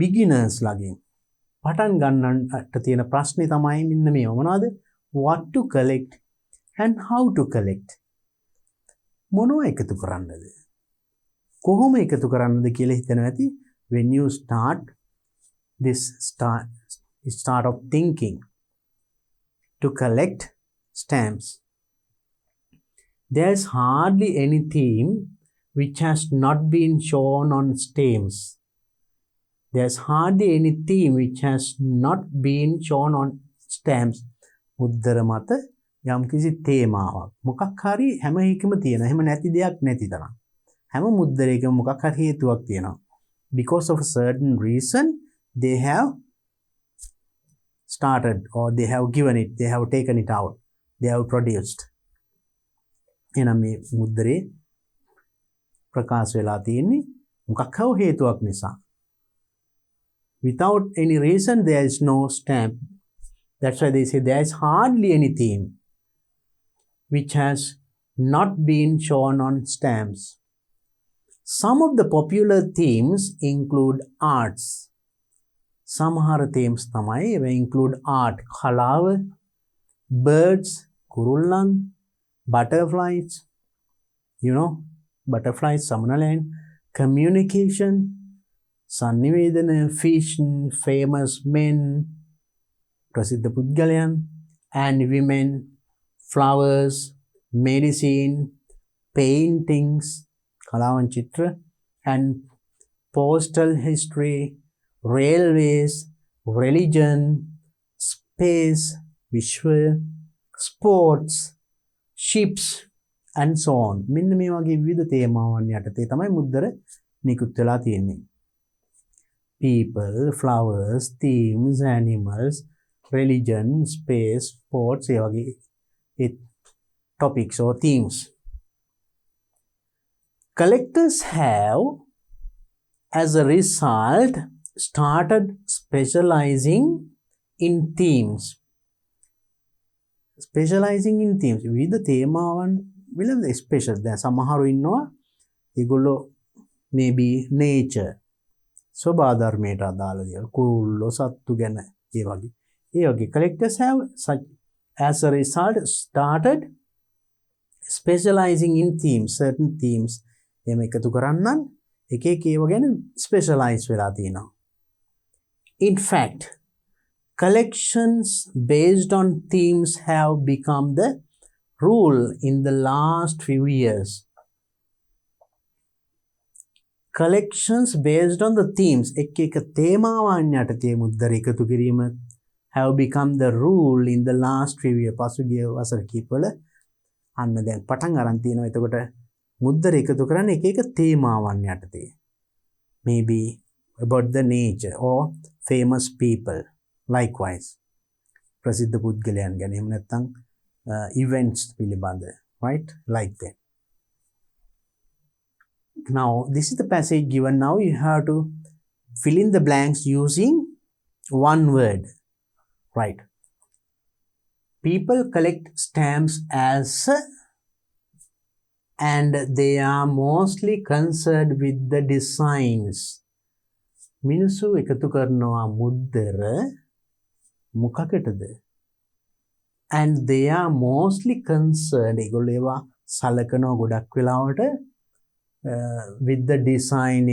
beginners ලගින් පටන් ගන්නට තියෙන ප්‍රශ්නේ තමයි මෙන්න මේ මොනවද? What to collect and how to collect. මොනවා එකතු කරන්නද? කොහොම එකතු කරන්නද කියලා හිතනවා ඇති. When you start of thinking to collect stamps, there's hardly any theme which has not been shown on stamps. There's hardly any theme which has not been shown on stamps. මුද්දර මත යම්කිසි තේමාවක් මොකක් හරි හැම එකම තියෙනවා. එහෙම නැති දෙයක් නැති තරම්. හැම මුද්දරයකම මොකක් හරි හේතුවක් තියෙනවා. Because of a certain reason they have started, or they have given it, they have taken it out, they have produced. එහෙනම් මේ මුද්දරේ ප්‍රකාශ වෙලා තියෙන්නේ මොකක් හරි හේතුවක් නිසා. Without any reason there is no stamp. That's why they say there is hardly any theme which has not been shown on stamps. Some of the popular themes include arts. Samahara themes තමයි ඒවා include art, කලාව, birds, කුරුල්ලන්, butterflies, butterflies, සමනලයන්, communication, sannivedana, fish, famous men, ප්‍රසිද්ධ පුද්ගලයන්, and women, flowers, medicine, paintings, කලාවන් Chitra, and postal history, railways, religion, space, Vishwa, sports, ships, and so on. මෙන්න මේ වගේ විවිධ තේමාවන් යටතේ තමයි මුද්දර නිකුත් වෙලා තියෙන්නේ. People, flowers, themes, animals, religion, space, sports, ඒ වගේ topics or themes. Collectors have, as a result, started specializing in themes. Specializing in themes. විවිධ තේමාවන් වල ස්පෙෂල්. දැන් සමහරු ඉන්නවා ඒගොල්ලෝ maybe nature ස්වභාධර්මයට අදාළ දේවල් කුරුල්ලෝ සත්තු ගැන ඒ වගේ collectors have such, as a result, started specializing in themes, certain themes. එහෙම එකතු කරන්නන් එක එක ඒවා ගැන specialize වෙලා තියෙනවා. In fact, collections based on themes have become the rule in the last few years. Collections based on the themes, එක එක තේමාවන් යටතේ මුද්දර එකතු කිරීම have become the rule in the last few years. පසුගිය වසර කිහිපවල අන්න දැන් පටන් අරන් තියෙනවා. එතකොට මුද්දර එකතු කරන්නේ එක එක තේමාවන් යටතේ. Maybe about the nature or famous people. Likewise, ප්‍රසිද්ධ පුද්ගලයන් ගැන එහෙම නැත්නම් events පිළිබඳ, right? Like that. Now, this is the passage given. Now you have to fill in the blanks using one word, right? People collect stamps as, and they are mostly concerned with the designs. මිනිස්සු එකතු කරනවා මුද්දර මොකකටද? And they are mostly concerned, ඒගොල්ලෝ ඒවා සලකනවා ගොඩක් වෙලාවට with the design,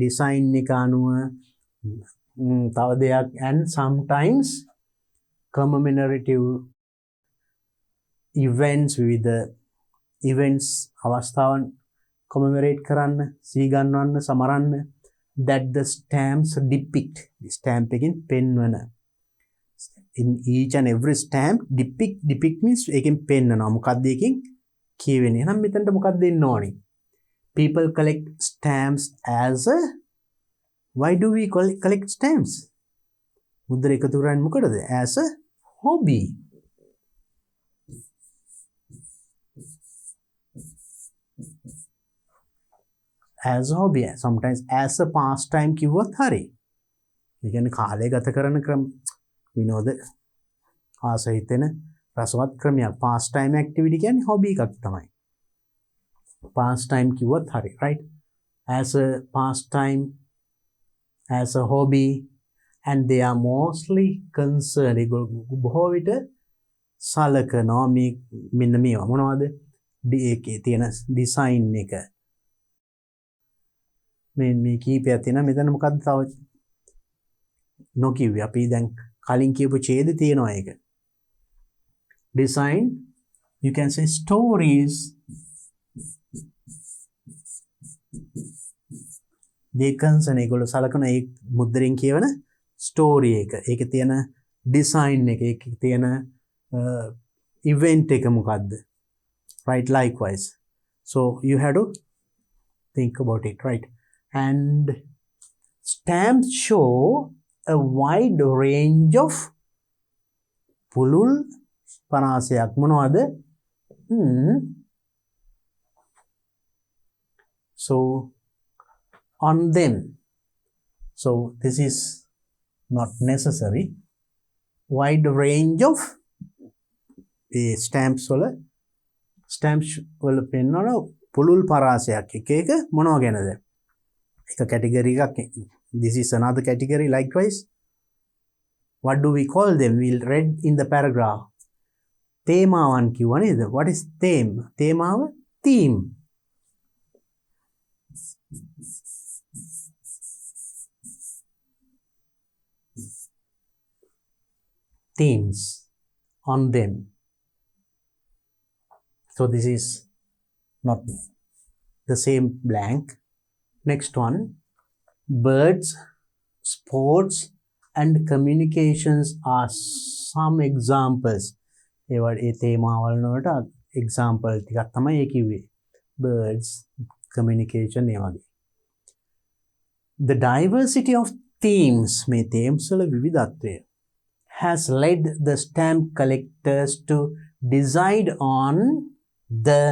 design එක අනුව තව දෙයක්, and sometimes commemorative events, with the events අවස්ථාවන් commemorate කරන්න, සීගන්වන්න, සමරන්න, that the stamps depict. stamp එකෙන් පෙන්වන. In each and every stamp, depict means එකෙන් පෙන්වනවා. මොකක්ද එකෙන් කියවෙන්නේ? එහෙනම් මෙතනට මොකක්ද දෙන්න ඕනේ? People collect stamps as a, why do we collect stamps? මුද්දර එකතු කරන්නේ මොකටද? As a hobby. As a hobby, sometimes as a pastime කිව්වත් හරි. ඒ කියන්නේ කාලය ගත කරන ක්‍රම, විනෝද ආස හිතෙන රසවත් ක්‍රමයක්. pastime activity කියන්නේ hobby එකක් තමයි. pastime කිව්වත් හරි, right? As a pastime, as a hobby, and they are mostly concerned. බොහෝ විට සලකනවා මෙන්න මේවා මොනවද? ඒකේ තියෙන ඩිසයින් එක. මේ කීපයක් තියෙනවා. මෙතන මොකද්ද තව නොකියුවේ? අපි දැන් කලින් කියපු ඡේද තියෙනවා ඒක. Design, you can say stories. they concern, ඒගොල්ලෝ සලකන ඒ මුද්දරෙන් කියවන ස්ටෝරි එක. ඒකේ තියෙන ඩිසයින් එක, ඒකේ තියෙන ඉවෙන්ට් එක මොකද්ද? Right, likewise. So you have to think about it, right? And stamps show a wide range of පුළුල් පරාසයක්. මොනවද? So on them. So this is not necessary. Wide range of stamps වල පෙන්වන පුළුල් පරාසයක්. එක මොනවා ගැනද? එක කැටගරි එකක්. This is another category. Likewise, what do we call them? We'll read in the paragraph. තේමාවන් කිව්වා නේද? What is theme? තේමාව theme. Themes on them. So this is not the same blank. Next one, birds, sports and communications are some examples. ඒ තේමාවල් වලට example ටිකක් තමයි ඒ කිව්වේ. Birds, communication ඒ වගේ. The diversity of themes, මේ themes වල විවිධත්වය, has led the stamp collectors to decide on the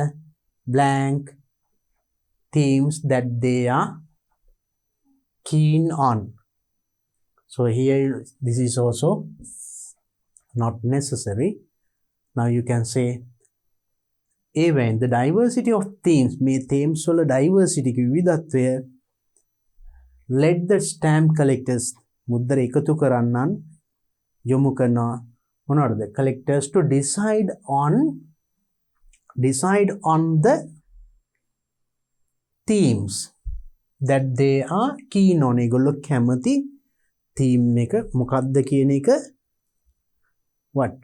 blank themes that they are keen on. So here this is also not necessary. Now you can say even the diversity of themes, මේ themes වල diversity විවිධත්වය led the stamp collectors, මුද්දර එකතු කරන්නන් යොමු කරනවා මොනවද? Collectors to decide on the themes that they are keen on. ඒගොල්ලෝ කැමති theme එක මොකක්ද කියන එක what?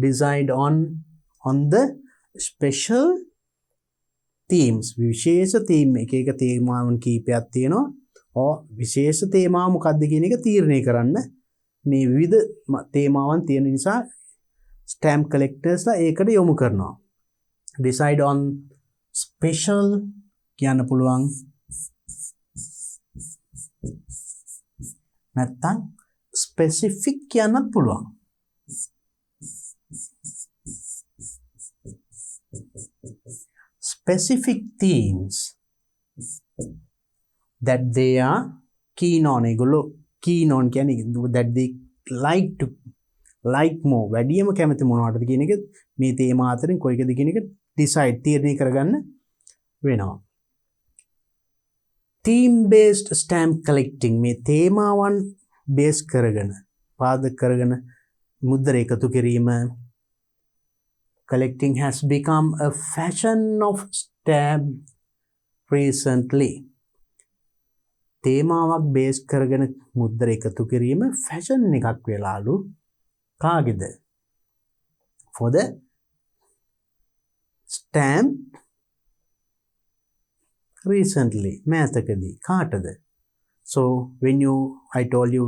Decide on the special themes. විශේෂ theme එක තේමාවන් කීපයක් තියෙනවා. විශේෂ තේමාව මොකක්ද කියන එක තීරණය කරන්න මේ විවිධ තේමාවන් තියෙන නිසා stamp collectorsලා ඒකට යොමු කරනවා. Decide on special කියන්න පුළුවන්. නැත්තම් specific කියන්නත් පුළුවන්. Specific themes that they are keen on. ඒගොල්ලෝ keen on කියන්නේ that they like more. වැඩියම කැමති මොනවටද කියන එක මේ තේමා අතරින් කොයිකද කියන එක decide තීරණය කරගන්න වෙනවා. Theme based stamp collecting, මේ තේමාවන් බේස් කරගෙන පාදක කරගෙන මුද්දර එකතු කිරීම collecting has become a fashion of stamp recently. තේමාවක් බේස් කරගෙන මුද්දර එකතු කිරීම ෆැෂන් එකක් වෙලාලු. කාගේද? For the stamp recently. මෑතකදී කාටද? So when I told you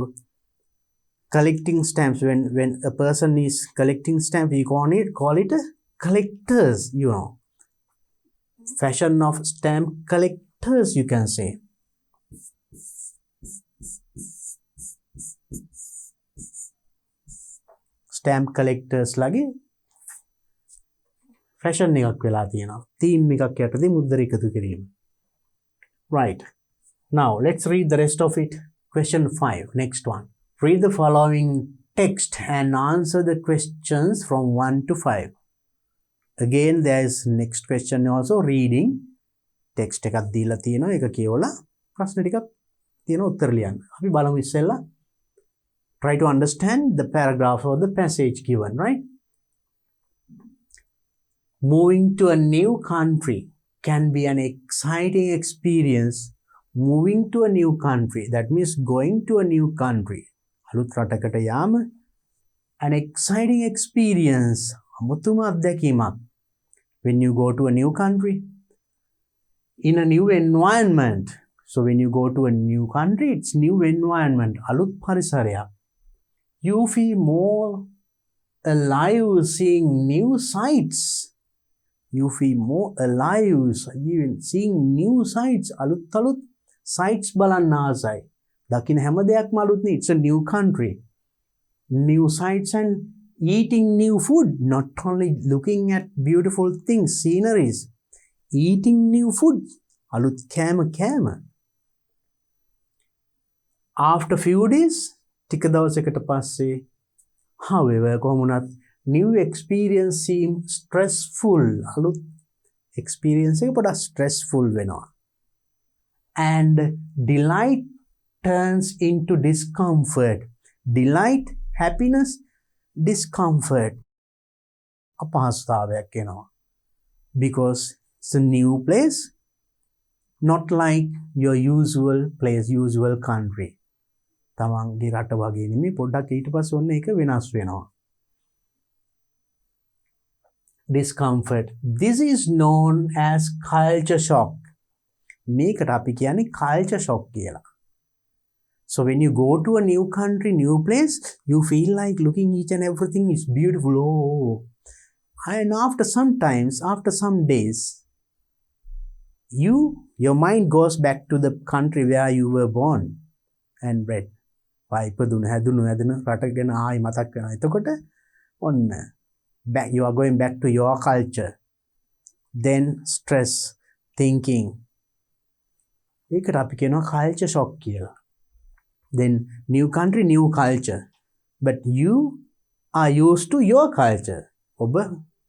collecting stamps, when a person is collecting stamps, you call it a collectors, you know. Fashion of stamp collectors, you can say. Stamp collectors lagi fashion එකක් වෙලා තියෙනවා. theme එකක් යටතේ මුද්දර එකතු කිරීම. Right. Now let's read the rest of it. Question 5. Next one. Read the following text and answer the questions from 1 to 5. Again, there is next question also, reading. Text එකක් දීලා තියෙනවා. ඒක කියවලා ප්‍රශ්න ටිකක් තියෙනවා උත්තර ලියන්න. අපි බලමු ඉස්සෙල්ලා. Try to understand the paragraph or the passage given, right? Moving to a new country can be an exciting experience. Moving to a new country, that means going to a new country. අලුත් රටකට යාම an exciting experience. අමුතුම අත්දැකීමක්. When you go to a new country, in a new environment. So when you go to a new country, it's new environment. අලුත් පරිසරයක්. You feel more alive seeing new sights. You feel more alive even seeing new sights. අලුත් sights බලන්න ආසයි. දකින්න හැම දෙයක්ම අලුත් නේ. It's a new country. New sights and eating new food. Not only looking at beautiful things, sceneries. Eating new food. අලුත් කෑම. After few days, ටික දවසකට පස්සේ, however, කොහොමුණත් new experience seem stressful. අලුත් experience එක පොඩ්ඩක් stressful වෙනවා. And delight turns into discomfort. Delight, happiness, discomfort. අපහසුතාවයක් එනවා. Because it's a new place, not like your usual place, usual country. තමන්ගේ රට වගේ නෙමෙයි, පොඩ්ඩක් ඊට පස්සේ ඔන්න ඒක වෙනස් වෙනවා. discomfort. This is known as culture shock. මේකට අපි කියන්නේ culture shock කියලා. So when you go to a new country, new place, you feel like looking each and everything is beautiful. Oh, and after some days, your mind goes back to the country where you were born and bred. ඉපදුණු හැදුණු රට ගැන ආයි මතක් වෙනවා. එතකොට ඔන්න you are going back to your culture. Then stress, thinking. ඒකට අපි කියනවා culture shock කියලා. Then new country, new culture. But you are used to your culture. ඔබ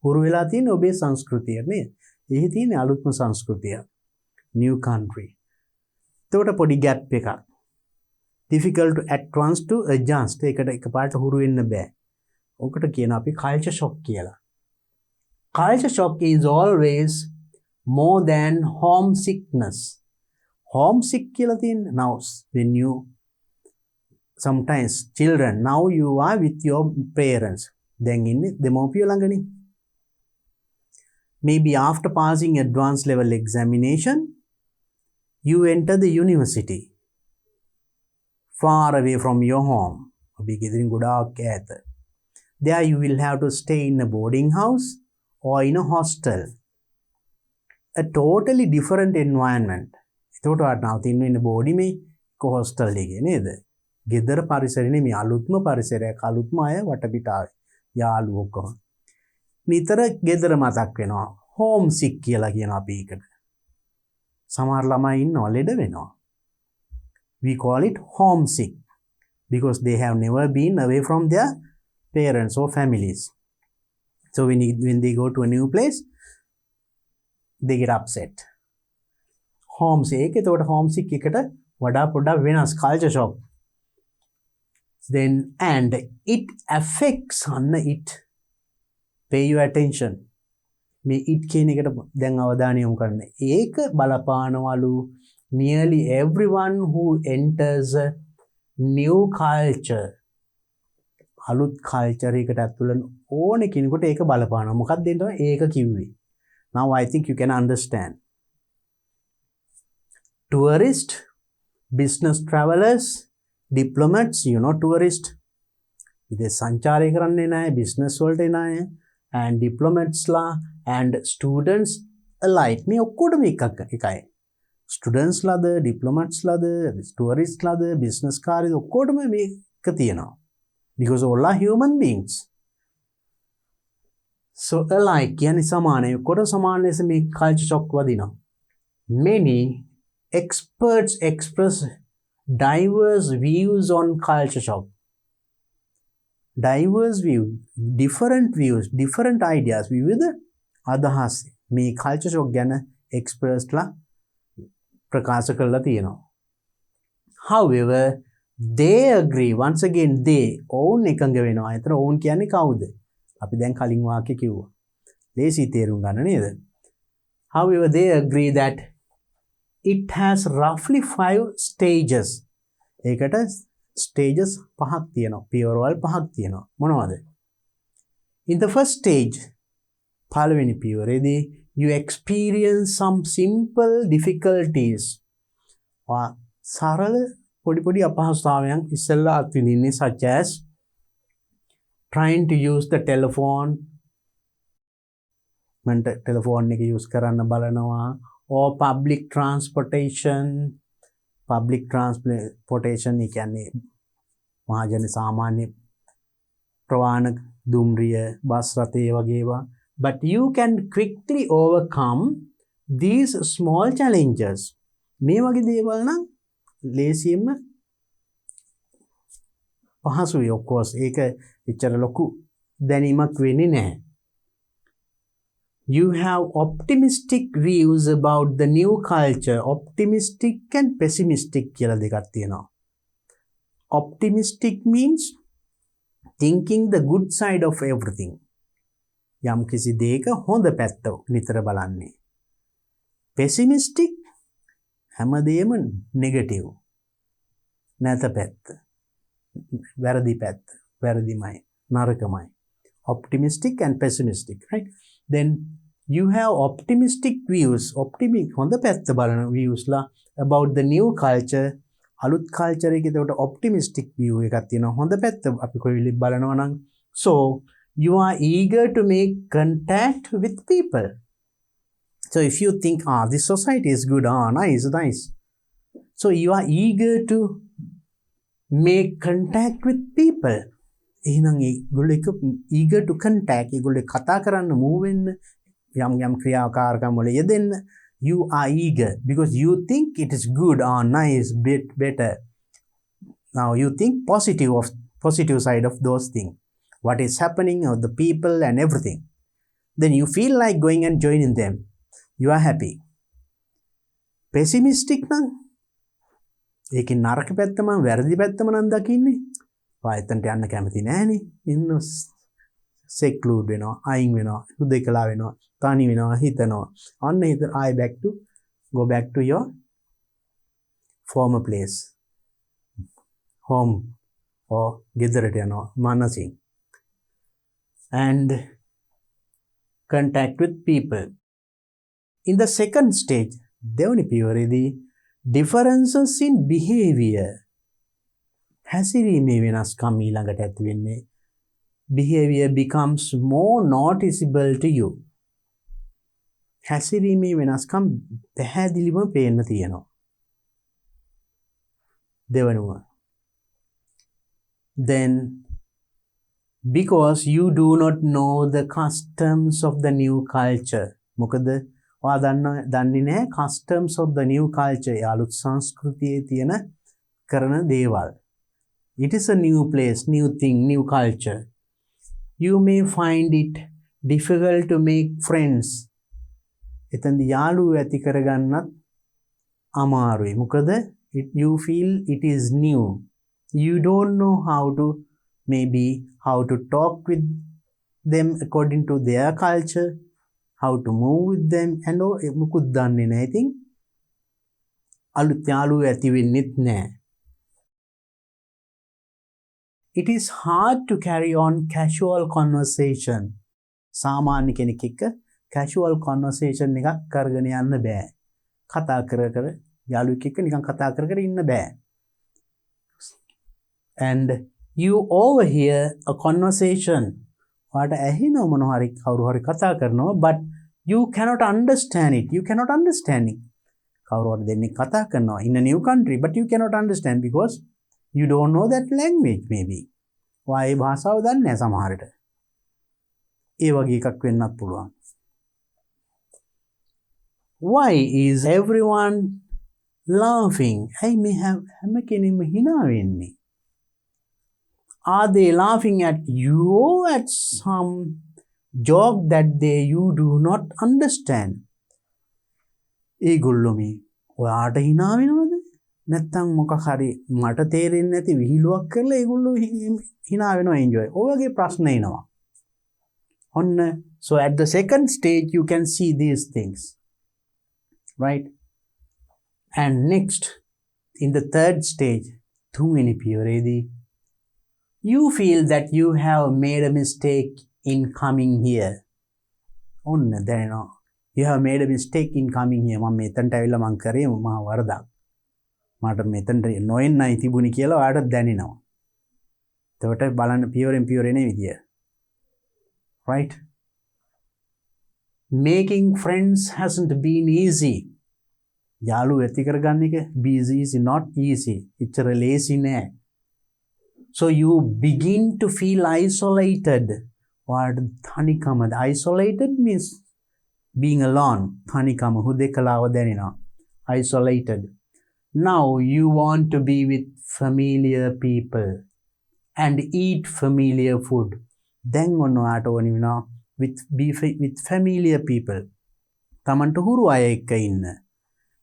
හුරු වෙලා තියෙන ඔබේ සංස්කෘතිය නේද? එහි තියෙන අලුත්ම සංස්කෘතිය. New country. එතකොට පොඩි gap එකක්. Difficult at once to adjust. ඒකට එකපාරට හුරු වෙන්න බෑ. ඔකට කියනවා අපි culture shock කියලා. Culture shock is always more than homesickness. Homesick කියලා තියෙන. Now when you sometimes children, now you are with your parents. Then in දෙමෝපියෝ ළඟනේ. Maybe after passing advanced level examination, you enter the university. Far away from your home. ඔබේ ගෙදරින් ගොඩාක් ඈත. There you will have to stay in a boarding house or in a hostel. A totally different environment. එතකොට ඔයාට තින්නේ ඉන්න body මේ hostel එකේ නේද? ගෙදර පරිසරේ නෙමෙයි අලුත්ම පරිසරයක් අලුත්ම අය වටපිටාවේ. යාළුවෝ ඔක්කොම. නිතර ගෙදර මතක් වෙනවා. හෝම් සික් කියලා කියනවා අපි ඒකට. සමහර ළමයි ඉන්නවා ලෙඩ වෙනවා. We call it homesick because they have never been away from their parents or families. So when they go to a new place, they get upset. Homesick, එතකොට homesick එකට වඩා පොඩ්ඩක් වෙනස් culture shock. Then and it affects it. Pay your attention. මේ it කියන එකට දැන් අවධානය යොමු කරන්න. ඒක බලපානවලු nearly everyone who enters a new culture. අලුත් culture එකකට ඇතුළු ඕනේ කෙනෙකුට ඒක බලපානවා. මොකක්ද ඒක කිව්වේ? Now I think you can understand. Tourists, business travelers, diplomats, tourist. විදේශ සංචාරය කරන්න එන අය, business වලට එන අය, and diplomats ලා and students alike. මේ ඔක්කොටම එකයි. Students ලාද, diplomats ලාද, tourists ලාද, business කාර්යද ඔක්කොටම මේක තියෙනවා. Because all are human beings. So alike කියන්නේ සමානයි. ඔක්කොට සමාන ලෙස මේ culture shock වදිනවා. Many experts express diverse views on culture shock. Diverse views, different ideas. විවිධ අදහස් මේ culture shock ගැන experts ලා ප්‍රකාශ කරලා තියෙනවා. However, they agree. Once again, they own එකඟ වෙනවා. ඒතර own කියන්නේ කවුද? අපි දැන් කලින් වාක්‍ය කිව්වා. ලේසි තේරුම් ගන්න නේද? However, they agree that it has roughly 5 stages. ඒකට stages 5ක් තියෙනවා. පියවරවල් 5ක් තියෙනවා. මොනවද? In the first stage, පළවෙනි පියවරේදී you experience some simple difficulties. සරල පොඩි අපහසුතාවයන් ඉස්සෙල්ලා අත්විඳින්නේ such as trying to use the telephone. මන්ට ටෙලිෆෝන් එක use කරන්න බලනවා. Or public transportation. Public transportation කියන්නේ මහජන සාමාන්‍ය ප්‍රවාහන දුම්රිය බස් රථය වගේ ඒවා. But you can quickly overcome these small challenges. මේ වගේ දේවල් නම් ලේසියෙන්ම පහසුයි. of course ඒක එච්චර ලොකු දැනීමක් වෙන්නේ නැහැ. You have optimistic views about the new culture. Optimistic and pessimistic කියලා දෙකක් තියෙනවා. Optimistic means thinking the good side of everything. යම් කිසි දෙයක හොඳ පැත්ත නිතර බලන්නේ. Pessimistic හැමදේම negative. නැත පැත්ත. වැරදි පැත්ත. වැරදිමයි. නරකමයි. Optimistic and pessimistic, right? then you have optimistic views, හොඳ පැත්ත බලන views ලා about the new culture. අලුත් culture එකේ එතකොට optimistic view එකක් තියෙනවා. හොඳ පැත්ත අපි කොයි බලනවා නම්. So you are eager to make contact with people. So if you think, this society is good, nice. So you are eager to make contact with people. එහෙනම් ඒගොල්ලෝ එක eager to contact, ඒගොල්ලෝ කතා කරන්න move වෙන්න යම් ක්‍රියාකාරකම් වල යෙදෙන්න. You are eager because you think it is good, nice, better. Now you think positive side of those things. What is happening, of the people and everything. Then you feel like going and joining them. You are happy. Pessimistic නම් ඒකේ නරක පැත්තම වැරදි පැත්තම නම් දකින්නේ. එතනට යන්න කැමති නෑනේ. ඉන්න seclude වෙනවා, අයින් වෙනවා, හුදේකලා වෙනවා, තනි වෙනවා, හිතනවා. අන්න හිත go back to your former place. Home or ගෙදරට යනවා මනසින්. And contact with people. In the second stage, දෙවනි පියවරේදී differences in behavior. හැසිරීමේ වෙනස්කම් ඊළඟට ඇති වෙන්නේ. Behavior becomes more noticeable to you. හැසිරීමේ වෙනස්කම් පැහැදිලිව පේන්න තියෙනවා. දෙවනුව. Then because you do not know the customs of the new culture. මොකද ඔයා දන්නේ නැහැ customs of the new culture. අලුත් සංස්කෘතියේ තියෙන කරන දේවල්. It is a new place, new thing, new culture. You may find it difficult to make friends. එතනදී යාළුවෝ ඇති කරගන්නත් අමාරුයි. මොකද you feel it is new. You don't know how to talk with them according to their culture, how to move with them, and මුකුත් දන්නේ නැහැ. ඉතින් අලුත් යාළුවෝ ඇති වෙන්නෙත් නැහැ. It is hard to carry on casual conversation. සාමාන්‍ය කෙනෙක් එක්ක casual conversation එකක් කරගෙන යන්න බෑ. කතා කර යාළුවෙක් එක්ක නිකන් කතා කර ඉන්න බෑ. And you overhear a conversation. ඔයාට ඇහෙනව මොන හරි කවුරු හරි කතා කරනවා, but you cannot understand it. You cannot understand it. කවුරු හරි දෙන්නෙක් කතා කරනවා in a new country, but you cannot understand because you don't know that language maybe. ඔයා ඒ භාෂාව දන්නේ නැහැ සමහරට. ඒ වගේ එකක් වෙන්නත් පුළුවන්. Why is everyone laughing? ඇයි මේ හැම කෙනෙක්ම hina වෙන්නේ? Are they laughing at you or at some joke that you do not understand? ඒගොල්ලෝ මේ ඔයාට hina වෙනවද? නැත්තම් මොකක් හරි මට තේරෙන්නේ නැති විහිළුවක් කරලා ඒගොල්ලෝ hina වෙනවා enjoy. ඔය වගේ ප්‍රශ්න එනවා. ඔන්න so at the second stage you can see these things. Right? And next in the third stage, තුන්වෙනි පියවරේදී you feel that you have made a mistake in coming here. ඔන්න දැනෙනවා. You have made a mistake in coming here. මම මෙතනට ඇවිල්ලා මං කරේ මහා වරදක්. මට මෙතනට නොෙන්නයි තිබුණේ කියලා ඔයාලට දැනෙනවා. එතකොට බලන්න පියවරෙන් පියවරේ විදිය. Right? Making friends hasn't been easy. යාළුවෝ ඇති කරගන්න එක easy, not easy. එච්චර lazy නෑ. So you begin to feel isolated. What තනිකම? Isolated means being alone. තනිකම හුදෙකලාව දැනෙනවා. Isolated. Now you want to be with familiar people and eat familiar food. Then ඔයාට ඕනි වෙනවා with familiar people. තමන්ට හුරු අය එක්ක ඉන්න.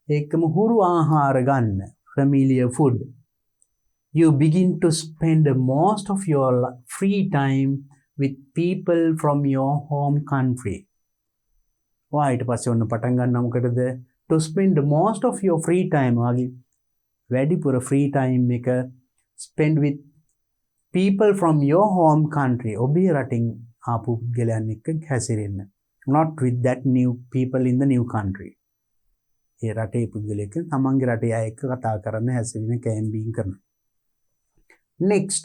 ඒකම හුරු ආහාර ගන්න. Familiar food. You begin to spend most of your free time with people from your home country. ඊට පස්සේ ඔන්න පටන් ගන්නවා මොකටද? To spend most of your free time වගේ වැඩිපුර free time එක spend with people from your home country. ඔබේ රටින් ආපු පුද්ගලයන් එක්ක හැසිරෙන්න. not with that new people in the new country. ඒ රටේ පුද්ගලයෙක් තමන්ගේ රටේ අය එක්ක කතා කරන්න හැසිරෙන කැම්බින් කරන. Next,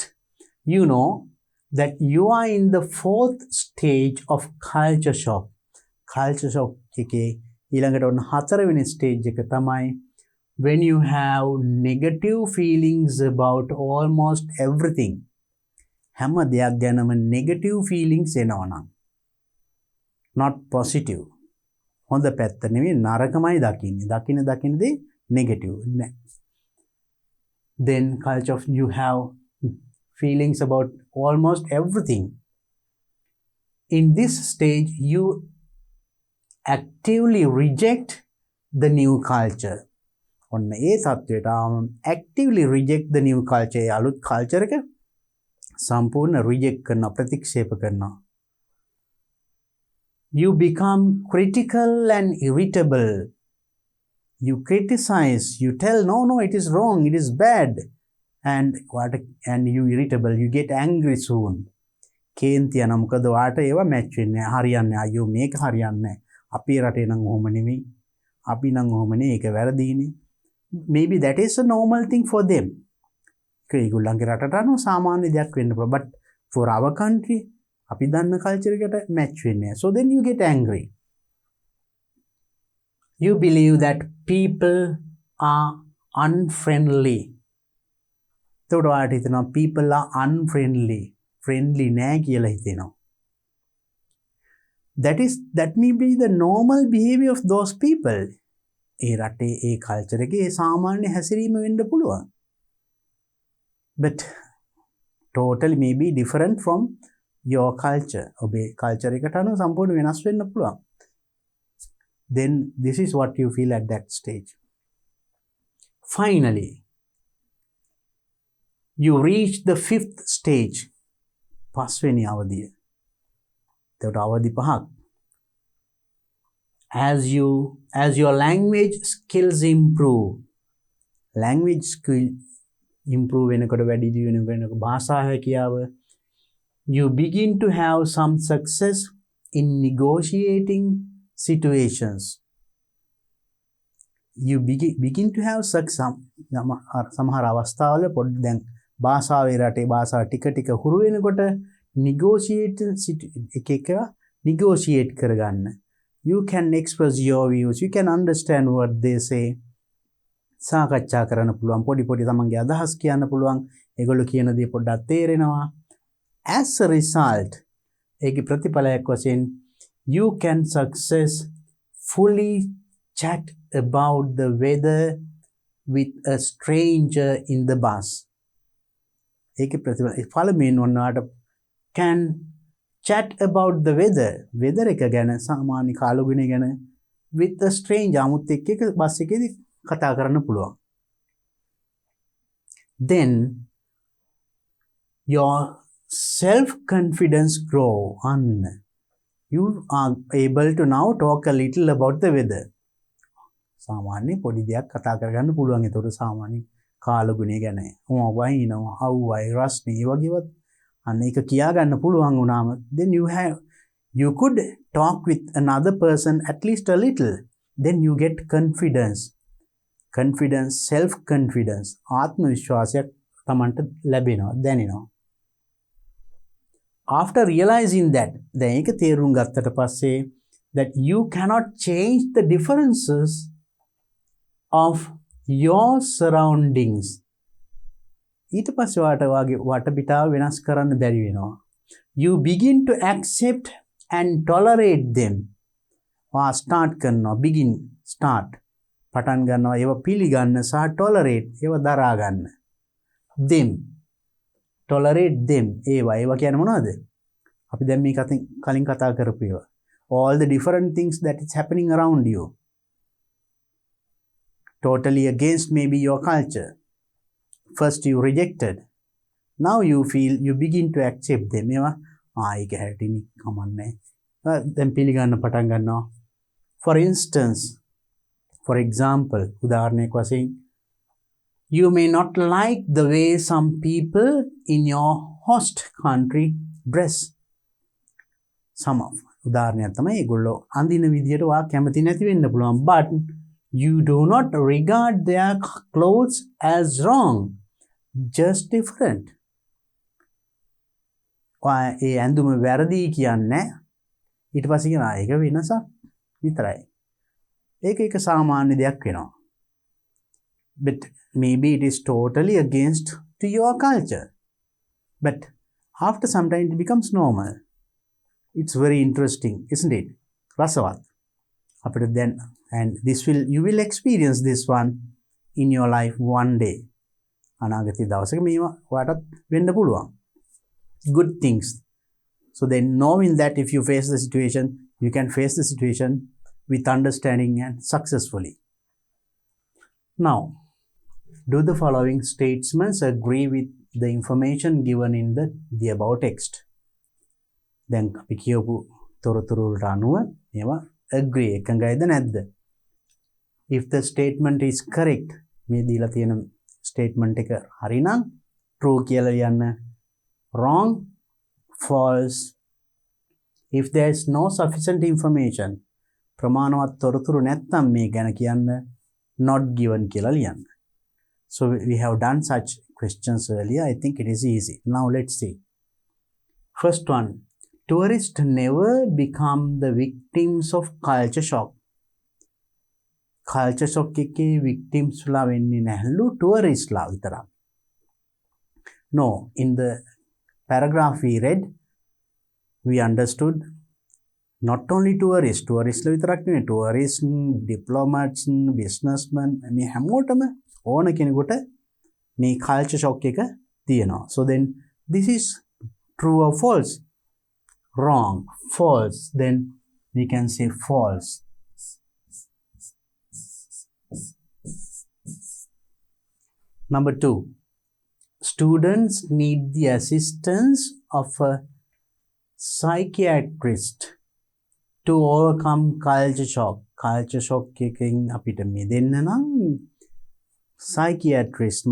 you know that you are in the fourth stage of culture shock. Culture shock එකේ ඊළඟට ඔන්න හතරවෙනි stage එක තමයි when you have negative feelings about almost everything. හැම දෙයක් ගැනම negative feelings එනවා නම්. Not positive. හොඳ පැත්ත නෙවෙයි නරකමයි දකින්නේ. දකින්නේ negative. Then culture of you have feelings about almost everything. In this stage, you actively reject the new culture. ඔන්න ඒ තත්ත්වයට actively reject the new culture. ඒ අලුත් culture එක සම්පූර්ණ reject කරනවා, ප්‍රතික්ෂේප කරනවා. You become critical and irritable. You criticize, you tell, no, it is wrong, it is bad. And you irritable, you get angry soon. කේන්ති යන මොකද වාට ඒවා මැච් වෙන්නේ හරියන්නේ අයියෝ මේක හරියන්නේ අපේ රටේ නම් ඔහොම නෙමෙයි අපි නම් ඔහොමනේ ඒක වැරදීනේ. Maybe that is a normal thing for them. ඒගොල්ලන්ගේ රටට අනුව සාමාන්‍ය දෙයක් වෙන්න පුළුවන්. But for our country අපි දන්න කල්චර් එකට මැච් වෙන්නේ. So then you get angry. You believe that people are unfriendly. එතකොට ඔයාලට හිතෙනවා people are unfriendly. friendly නෑ කියලා හිතෙනවා. That may be the normal behavior of those people. ඒ රටේ ඒ කල්චර් එකේ ඒ සාමාන්‍ය හැසිරීම වෙන්න පුළුවන්. But totally may be different from your culture. ඔබේ කල්චර් එකට අනුව සම්පූර්ණ වෙනස් වෙන්න පුළුවන්. Then this is what you feel at that stage. Finally, you reach the fifth stage. පස්වෙනි අවධිය. එතකොට අවධි පහක්. As your language skills improve. Language skill improve වෙනකොට වැඩි දියුණු වෙනකොට භාෂා හැකියාව you begin to have some success in negotiating situations. You begin to have success. සමහර අවස්ථාවල පොඩ්ඩක් දැන් භාෂාවේ රටේ භාෂාව ටික ටික හුරු වෙනකොට negotiate කරගන්න. You can express your views. You can understand what they say. සාකච්ඡා කරන්න පුළුවන්. පොඩි තමන්ගේ අදහස් කියන්න පුළුවන්. ඒගොල්ලෝ කියන දේ පොඩ්ඩක් තේරෙනවා. As a result, ඒකේ ප්‍රතිඵලයක් වශයෙන් you can successfully chat about the weather with a stranger in the bus. ඒකේ ප්‍රතිඵලයෙන් ඔන්නවට can chat about the weather එක ගැන සාමාන්‍ය කාලගුණය ගැන with a stranger අමුත් එක්ක බස් එකේදී කතා කරන්න පුළුවන්. Then your self-confidence grow on. You are able to now talk a little about the weather. සාමාන්‍ය පොඩි දෙයක් කතා කරගන්න පුළුවන්. ඒතකොට සාමාන්‍ය කාලගුණය ගැන වයින්නවා අවුවයි රස්නේ වගේවත් අන්න ඒක කියා ගන්න පුළුවන් වුණාම then you could talk with another person at least a little. Then you get confidence, self confidence, ආත්ම විශ්වාසයක් තමන්ට ලැබෙනවා දැනෙනවා. After realizing that දැන් ඒක තේරුම් ගත්තට පස්සේ that you cannot change the differences of your surroundings. ඊට පස්සේ වාගේ වටපිටාව වෙනස් කරන්න බැරි වෙනවා. You begin to accept and tolerate them. start කරනවා start පටන් ගන්නවා ඒව පිළිගන්න සහ tolerate ඒව දරා ගන්න. tolerate them ඒව කියන්නේ මොනවද? අපි දැන් මේ කලින් කතා කරපු ඒවා. all the different things that is happening around you. Totally against maybe your culture. First you rejected. Now you begin to accept them. ඒවා ඒක හැටිනි කමන්නේ. දැන් පිළිගන්න පටන් ගන්නවා. For example, උදාහරණයක් වශයෙන් you may not like the way some people in your host country dress. උදාහරණයක් තමයි ඒගොල්ලෝ අඳින විදියට ඔයා කැමති නැති වෙන්න පුළුවන්, but you do not regard their clothes as wrong, just different. ඔයා ඒ ඇඳුම වැරදි කියන්නේ ඊට පස්සේ කියනවා ඒක වෙනසක් විතරයි. ඒක එක සාමාන්‍ය දෙයක් වෙනවා. But maybe it is totally against to your culture. But after some time it becomes normal. It's very interesting, isn't it? රසවත්. අපිට then, and you will experience this one in your life one day. අනාගතයේ දවසක මේවා ඔයාටත් වෙන්න පුළුවන්. Good things. So then knowing that if you face the situation, you can face the situation with understanding and successfully. Now, do the following statements agree with the information given in the above text? දැන් අපි කියවපු තොරතුරු වලට අනුව මේවා agree එකඟයිද නැද්ද? If the statement is correct, මේ දීලා තියෙන statement එක හරිනම් true කියලා ලියන්න. Wrong, false. If there is no sufficient information, ප්‍රමාණවත් තොරතුරු නැත්නම් මේ ගැන කියන්න not given කියලා ලියන්න. So we have done such questions earlier. I think it is easy. Now let's see. First one, tourists never become the victims of culture shock. Culture shock එකේ victims ලා වෙන්නේ නැහැලු tourists ලා විතරක්. No, in the paragraph we read, we understood not only tourists ලා විතරක් නෙවෙයි, tourists, diplomats, businessmen, මේ හැමෝටම ඕන කෙනෙකුට මේ culture shock එක තියෙනවා. So then this is true or false? Wrong, false. Then we can say false. Number 2, students need the assistance of a psychiatrist to overcome culture shock. Culture shock එකෙන් අපිට මිදෙන්න නම් psychiatrist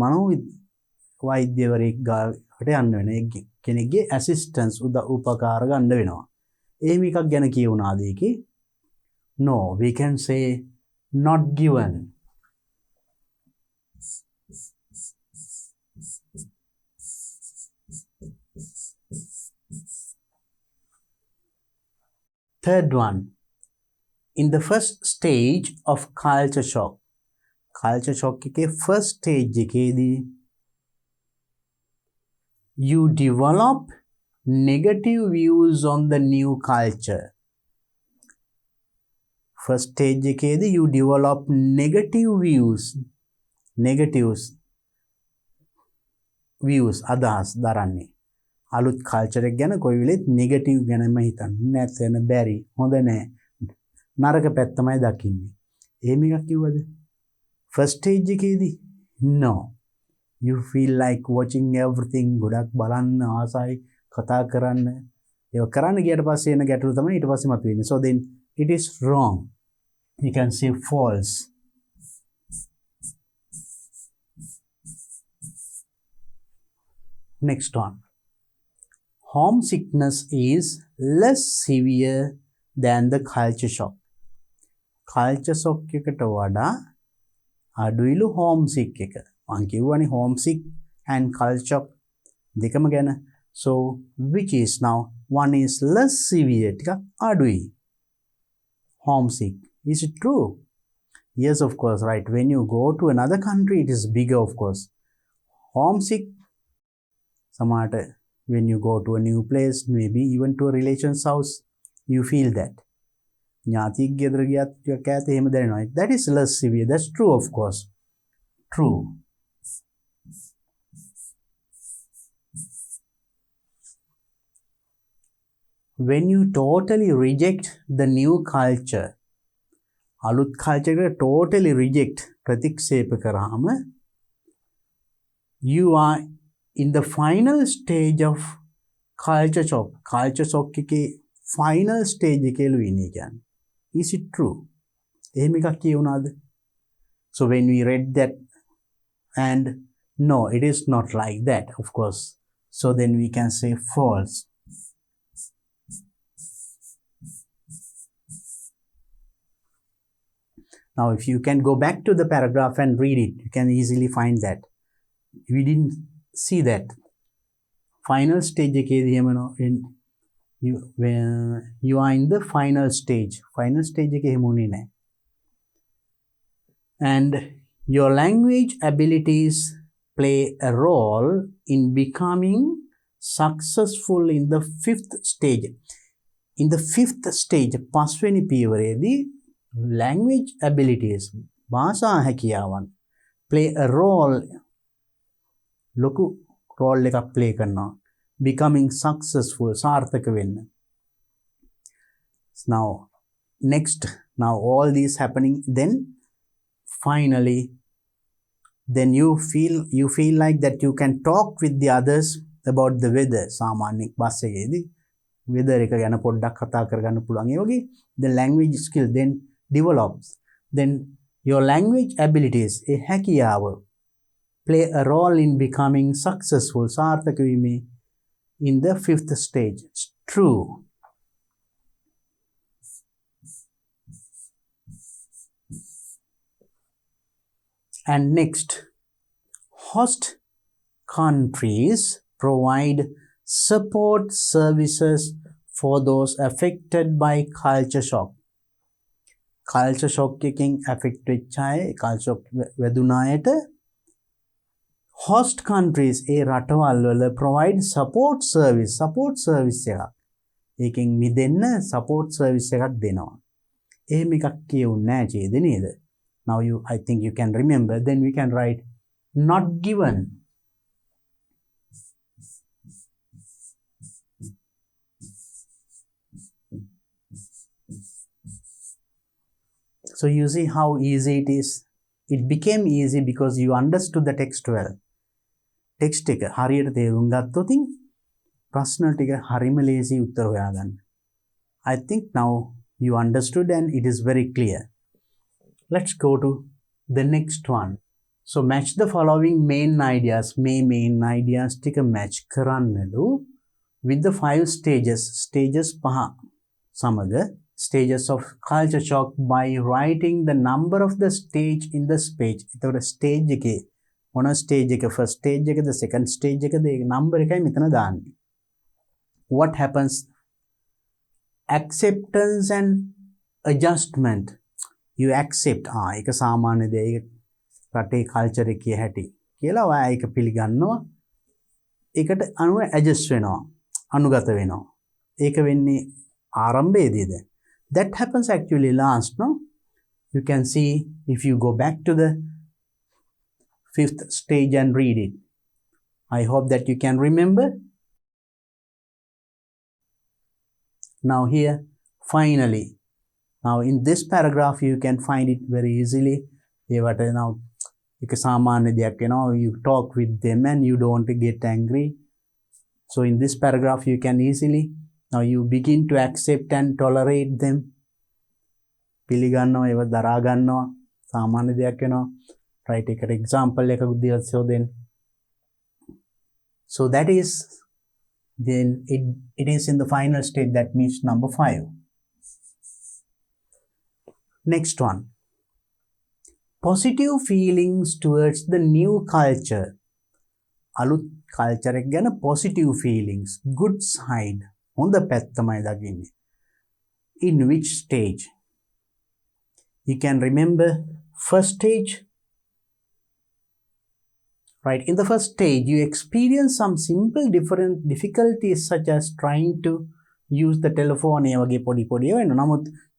වෛද්‍යවරයෙක් ගාවට යන්න වෙන කෙනෙක්ගේ assistance උපකාර ගන්න වෙනවා. එහෙම එකක් ගැන කියුණාද ඒකේ? No, we can say not given. Third one, in the first stage of culture shock එකේ first stage එකේදී you develop negative views on the new culture. First stage එකේදී you develop negative views අදහස් දරන්නේ. අලුත් culture එක ගැන කොයි වෙලෙත් negative ගැනම හිතන්නේ. නැත්නම් බැරි, හොඳ නැහැ, නරක පැත්තමයි දකින්නේ. එහෙම එකක් කිව්වද? First stage එකේදී? No. You feel like watching everything, ගොඩක් බලන්න ආසයි, කතා කරන්න. ඒක කරන්න ගියට පස්සේ එන ගැටලු තමයි ඊට පස්සේ මතුවෙන්නේ. So then it is wrong. You can say false. Next one. Homesickness is less severe than the culture shock. Culture shock එකට වඩා අඩුයිලු homesick එක. මං කියවනේ homesick and culture shock දෙකම ගැන. So which is now one is less severe, ටිකක් අඩුයි. Homesick. Is it true? Yes, of course, right. When you go to another country, it is bigger, of course. Homesick, සමහරට when you go to a new place, maybe even to a relation's house, you feel that. ඥාතියෙක් ගෙදර ගියත් ටිකක් ඈත එහෙම දැනෙනවා. That is less severe. That's true, of course. True. When you totally reject the new culture, අලුත් culture එක totally reject, ප්‍රතික්ෂේප කරාම, you are in the final stage of culture shock. Culture shock එකේ final stage එකේලු ඉන්නේ කියන්නේ. Is it true? එහෙම එකක් කියුණාද? So when we read that, and no, it is not like that, of course. So then we can say false. Now, if you can go back to the paragraph and read it, you can easily find that. We didn't see that. Final stage in you are in the final stage. Final stage and your language abilities play a role in becoming successful in the fifth stage. In the fifth stage, pasweni piwaredi language abilities, භාෂා හැකියාවන් play a role, ලොකු role එකක් play කරනවා. Becoming successful, සාර්ථක වෙන්න. Now, next, now all these happening, then finally, then you feel like that you can talk with the others about the weather. සාමාන්‍ය bus එකේදී weather එක ගැන පොඩ්ඩක් කතා කරගන්න පුළුවන්. ඒ වගේ the language skill then develops. Then your language abilities, a හැකියාව, play a role in becoming successful, සාර්ථක වීමේ in the fifth stage. It's true. And next, host countries provide support services for those affected by culture shock. Culture shock එකෙන් affect වෙච්ච අය, culture shock වැදුනා අයට host countries ඒ රටවල් වල provide support service එකක්. ඒකෙන් මිදෙන්න support service එකක් දෙනවා. එහෙම එකක් කියුන්නේ නැහැ චේද නේද? Now I think you can remember. Then we can write not given. So you see how easy it is. It became easy because you understood the text well. Text එක හරියට තේරුම් ගත්තොත් ප්‍රශ්න ටික හරිම ලේසි උත්තර හොයාගන්න. I think now you understood and it is very clear. Let's go to the next one. So match the following main ideas. Main ideas ටික match කරන්නලු with the 5 stages. Stages 5 සමග stages of culture shock by writing the number of the stage in the speech. එතකොට stage එකේ මොන stage එක, first stage එකද, second stage එකද, ඒ number එකයි මෙතන දාන්නේ. What happens? Acceptance and adjustment. You accept ඒක සාමාන්‍ය දෙයක්, රටේ culture එකේ හැටි කියලා ඔයා ඒක පිළිගන්නවා. ඒකට අනුව adjust වෙනවා, අනුගත වෙනවා. ඒක වෙන්නේ ආරම්භයේදීද? That happens actually last, no? You can see if you go back to the 5th stage and read it. I hope that you can remember. Now here, finally, now in this paragraph you can find it very easily. Now, you talk with them and you don't get angry. So in this paragraph you can easily, now you begin to accept and tolerate them. පිළිගන්නවා, ඒව දරා ගන්නවා, සාමාන්‍ය දෙයක් වෙනවා. Right, take an example එකකුත් දෙන්න. So then, so that is, then it is in the final stage. That means number 5. Next one, positive feelings towards the new culture. අලුත් culture එක ගැන positive feelings, good side, හොඳ පැත්ත තමයි දකින්නේ. In which stage? You can remember first stage. Right, in the first stage, you experience some simple difficulties such as trying to use the telephone.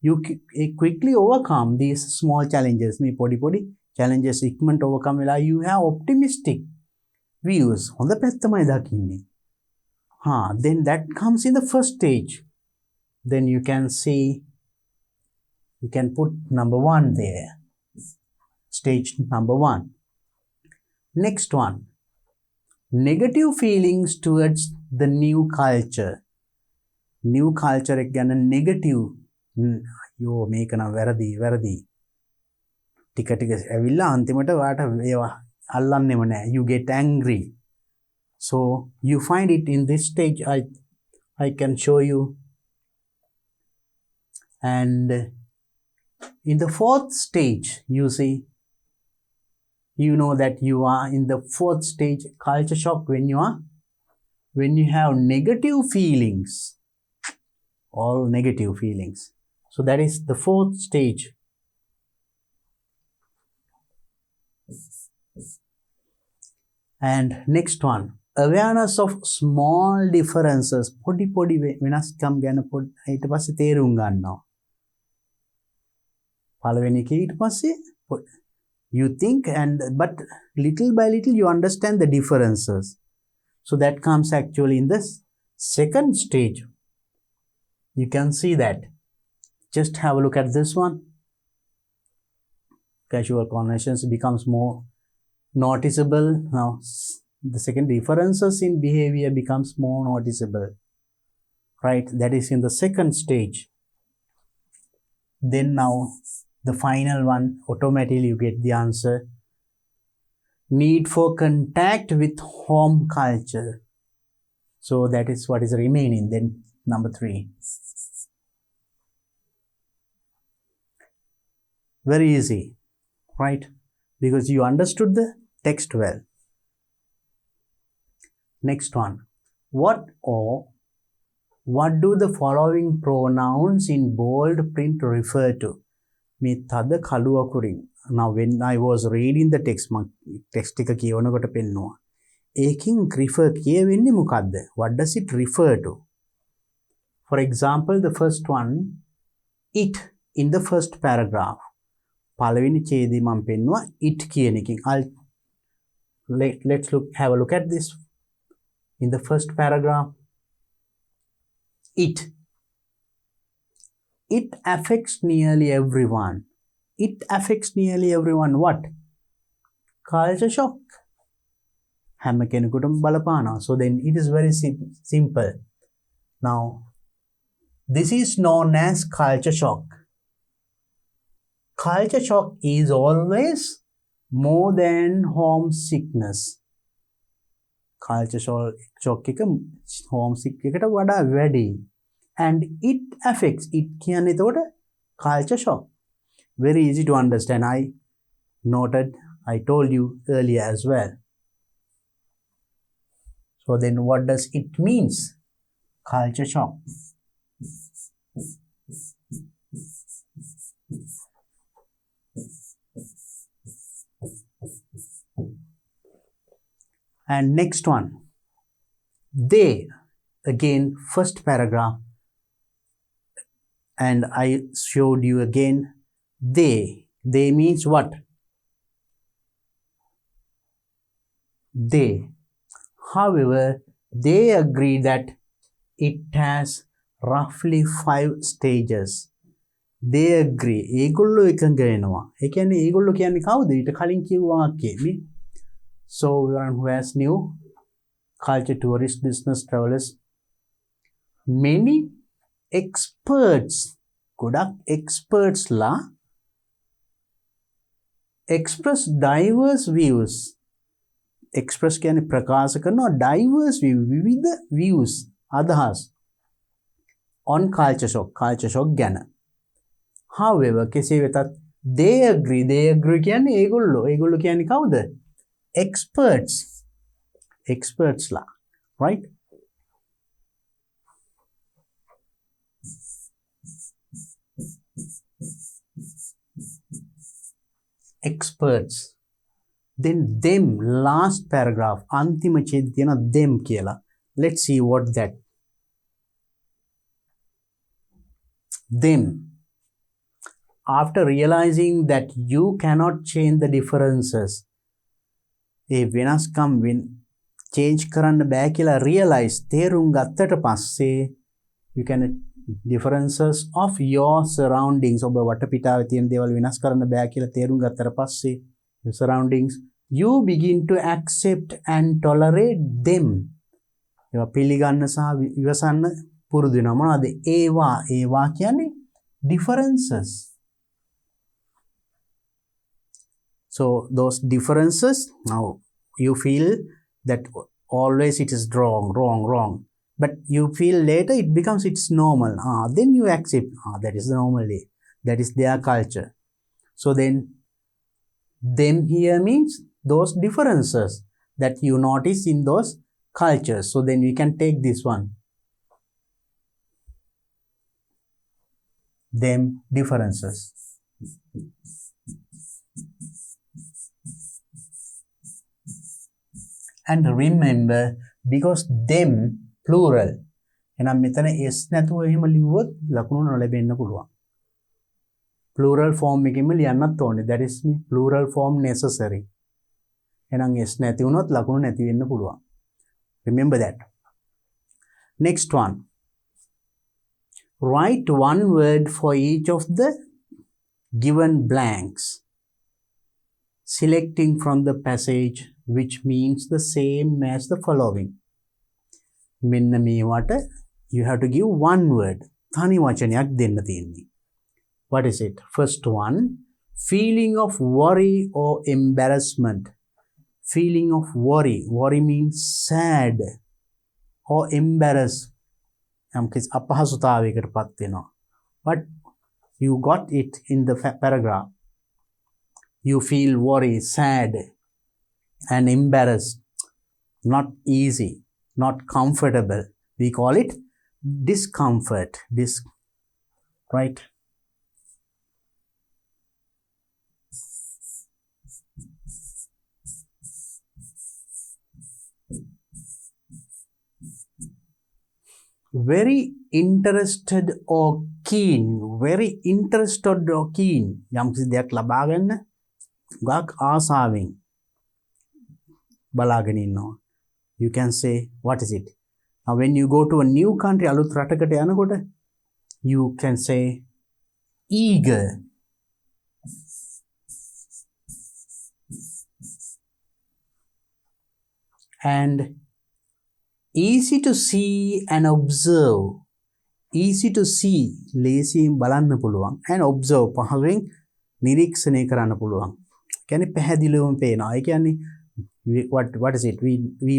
You quickly overcome these small challenges. Challenges overcome. You have optimistic views. Then that comes in the first stage. Then you can see, you can put number 1 there. Stage number 1. Next one, negative feelings towards the new culture. New culture again, negative. Yo, make a verdi. Tika avilla antimata vata allanne mana. You get angry. So you find it in this stage. I can show you. And In the fourth stage, you see, you know that you are in the fourth stage, culture shock, when you have negative feelings, all negative feelings. So that is the fourth stage. And next one, awareness of small differences. Podi වෙනස්කම් ගැන ඊට පස්සේ තේරුම් ගන්නවා. පළවෙනි එකේ ඊට පස්සේ you think, but little by little you understand the differences. So that comes actually in this second stage. You can see that. Just have a look at this one. Casual conversations becomes more noticeable. Now the second, differences in behavior becomes more noticeable, right? That is in the second stage. Then now the final one, automatically you get the answer. Need for contact with home culture. So that is what is remaining. Then number 3. Very easy, right? Because you understood the text well. Next one. What do the following pronouns in bold print refer to? මේ තද කළු අකුරින්. Now when I was reading the text, text එක කියවනකොට පෙන්නවා. ඒකින් refer කියවෙන්නේ මොකද්ද? What does it refer to? For example, the first one, it, in the first paragraph. පළවෙනි ඡේදය මම පෙන්නවා it කියන එකකින්. Let's have a look at this. In the first paragraph, it affects nearly everyone. It affects nearly everyone. What? Culture shock. හැම කෙනෙකුටම බලපානවා. So then it is very simple. Now, this is known as culture shock. Culture shock is always more than homesickness. Culture shock එක homesick එකට වඩා වැඩි. And it affects, it කියන්නේ එතකොට culture shock. Very easy to understand. I told you earlier as well. So then what does it means? Culture shock. And next one, they, again, first paragraph, and I showed you again, they means what? They. However, they agree that it has roughly 5 stages. They agree. ඒගොල්ලෝ එකඟ වෙනවා. ඒ කියන්නේ ඒගොල්ලෝ කියන්නේ කවුද? ඊට කලින් කිව්ව වාක්‍යය. So everyone who has new culture, tourist, business, travelers, many experts, ගොඩක් experts ලා express diverse views. Express කියන්නේ ප්‍රකාශ කරනවා diverse view, විවිධ views, අදහස් on culture shock ගැන. However, කෙසේ වෙතත් they agree කියන්නේ ඒගොල්ලෝ කියන්නේ කවුද? experts ලා, right? Experts. Then them, last paragraph, antima ඡේදය තියෙනවා them කියලා. Let's see what that. Them. After realizing that you cannot change the differences, ඒ වෙනස්කම් change කරන්න බෑ කියලා realize තේරුම් ගත්තට පස්සේ you can differences of your surroundings, ඔබ වටපිටාවේ තියෙන දේවල් වෙනස් කරන්න බෑ කියලා තේරුම් ගත්තට පස්සේ your surroundings, you begin to accept and tolerate them. ඒවා පිළිගන්න සහ ඉවසන්න පුරුදු වෙනවා. මොනවද ඒවා කියන්නේ differences. So those differences, now you feel that always it is wrong. But you feel later it becomes it's normal. Then you accept, that is the normal way. That is their culture. So then, them here means those differences that you notice in those cultures. So then we can take this one. Them differences. And remember, because them plural. එහෙනම් මෙතන s නැතුව එහෙම ලිව්වොත් ලකුණු නොලැබෙන්න පුළුවන්. Plural form එකෙම ලියන්නත් ඕනේ. That is plural form necessary. එහෙනම් s නැති වුණොත් ලකුණු නැති වෙන්න පුළුවන්. Remember that. Next one. Write one word for each of the given blanks, selecting from the passage which means the same as the following. මෙන්න මේවට you have to give one word. තනි වචනයක් දෙන්න තියෙන්නේ. What is it? First one, feeling of worry or embarrassment. Feeling of worry. Worry means sad or embarrassed. අපහසුතාවයකට පත් වෙනවා. But you got it in the paragraph. You feel worry, sad and embarrassed. Not easy, not comfortable. We call it discomfort. Right? Very interested or keen. Very interested or keen. යම් කිසි දෙයක් ලබා ගන්න ගාක් ආසාවෙන් බලාගෙන ඉන්නවා. You can say, what is it? Now when you go to a new country, අලුත් රටකට යනකොට, you can say eager. And easy to see and observe. Easy to see, ලේසියෙන් බලන්න පුළුවන්. And observe, පහසුවෙන් නිරීක්ෂණය කරන්න පුළුවන්. කියන්නේ පැහැදිලිවම පේනවා. ඒ කියන්නේ what is it? We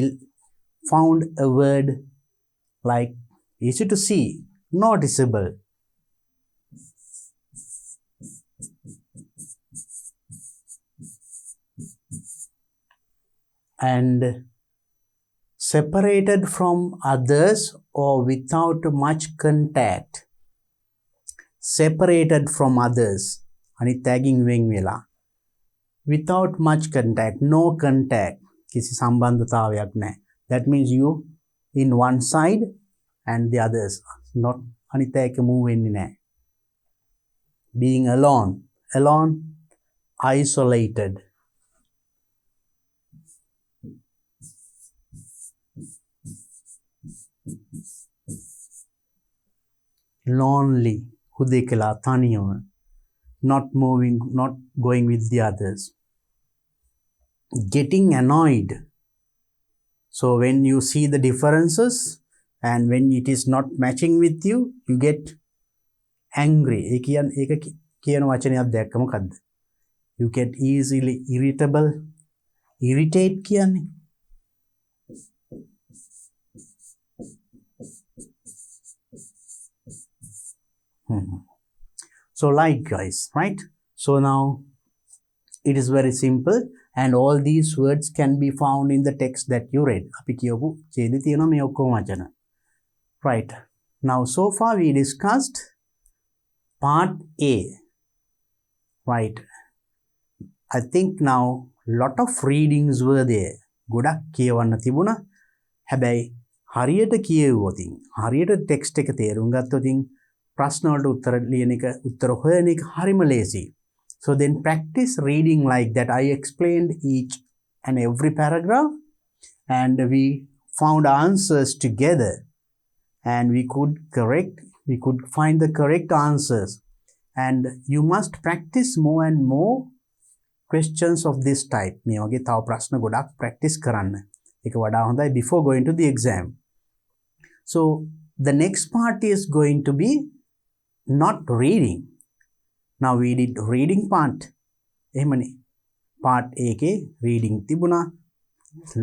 found a word like easy to see, noticeable. And separated from others or without much contact. Separated from others. අනිත් අයගෙන් වෙන් වෙලා. Without much contact, no contact. කිසි සම්බන්ධතාවයක් නැහැ. That means you in one side and the others. Not අනිත් අයක move වෙන්නේ නැහැ. Being alone. Alone, isolated. Lonely, hudekala, thaniyama, not moving, not going with the others. Getting annoyed. So when you see the differences and when it is not matching with you, you get angry. You get easily irritable. Irritate කියන්නේ. So like guys, right? So now it is very simple and all these words can be found in the text that you read. අපි කියවපු ඡේදය තියෙනවා මේ ඔක්කොම වචන. Right. Now so far we discussed part A. Right. I think now lot of readings were there. ගොඩක් කියවන්න තිබුණා. හැබැයි හරියට කියවුවොතින් හරියට ටෙක්ස්ට් එක තේරුම් ගත්තොතින් ප්‍රශ්න වලට උත්තර ලියන එක උත්තර හොයන එක හරිම ලේසි. So then practice reading like that. I explained each and every paragraph and we found answers together and we could find the correct answers. And you must practice more and more questions of this type. මේ වගේ තව ප්‍රශ්න ගොඩක් practice කරන්න. ඒක වඩා හොඳයි before going to the exam. So the next part is going to be not reading. Now we did reading part. එහෙමනේ. Part A එකේ reading තිබුණා.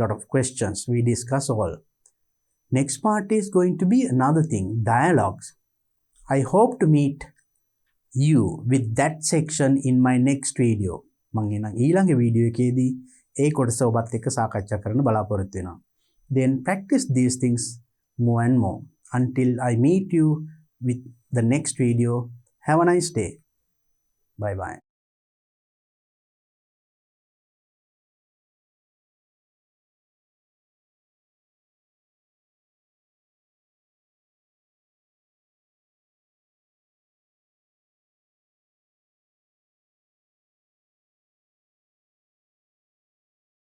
Lot of questions. We discuss all. Next part is going to be another thing. Dialogues. I hope to meet you with that section in my next video. මම එනම් ඊළඟ video එකේදී ඒ කොටස ඔබත් එක්ක සාකච්ඡා කරන්න බලාපොරොත්තු වෙනවා. Then practice these things more and more until I meet you with the next video. Have a nice day. Bye bye.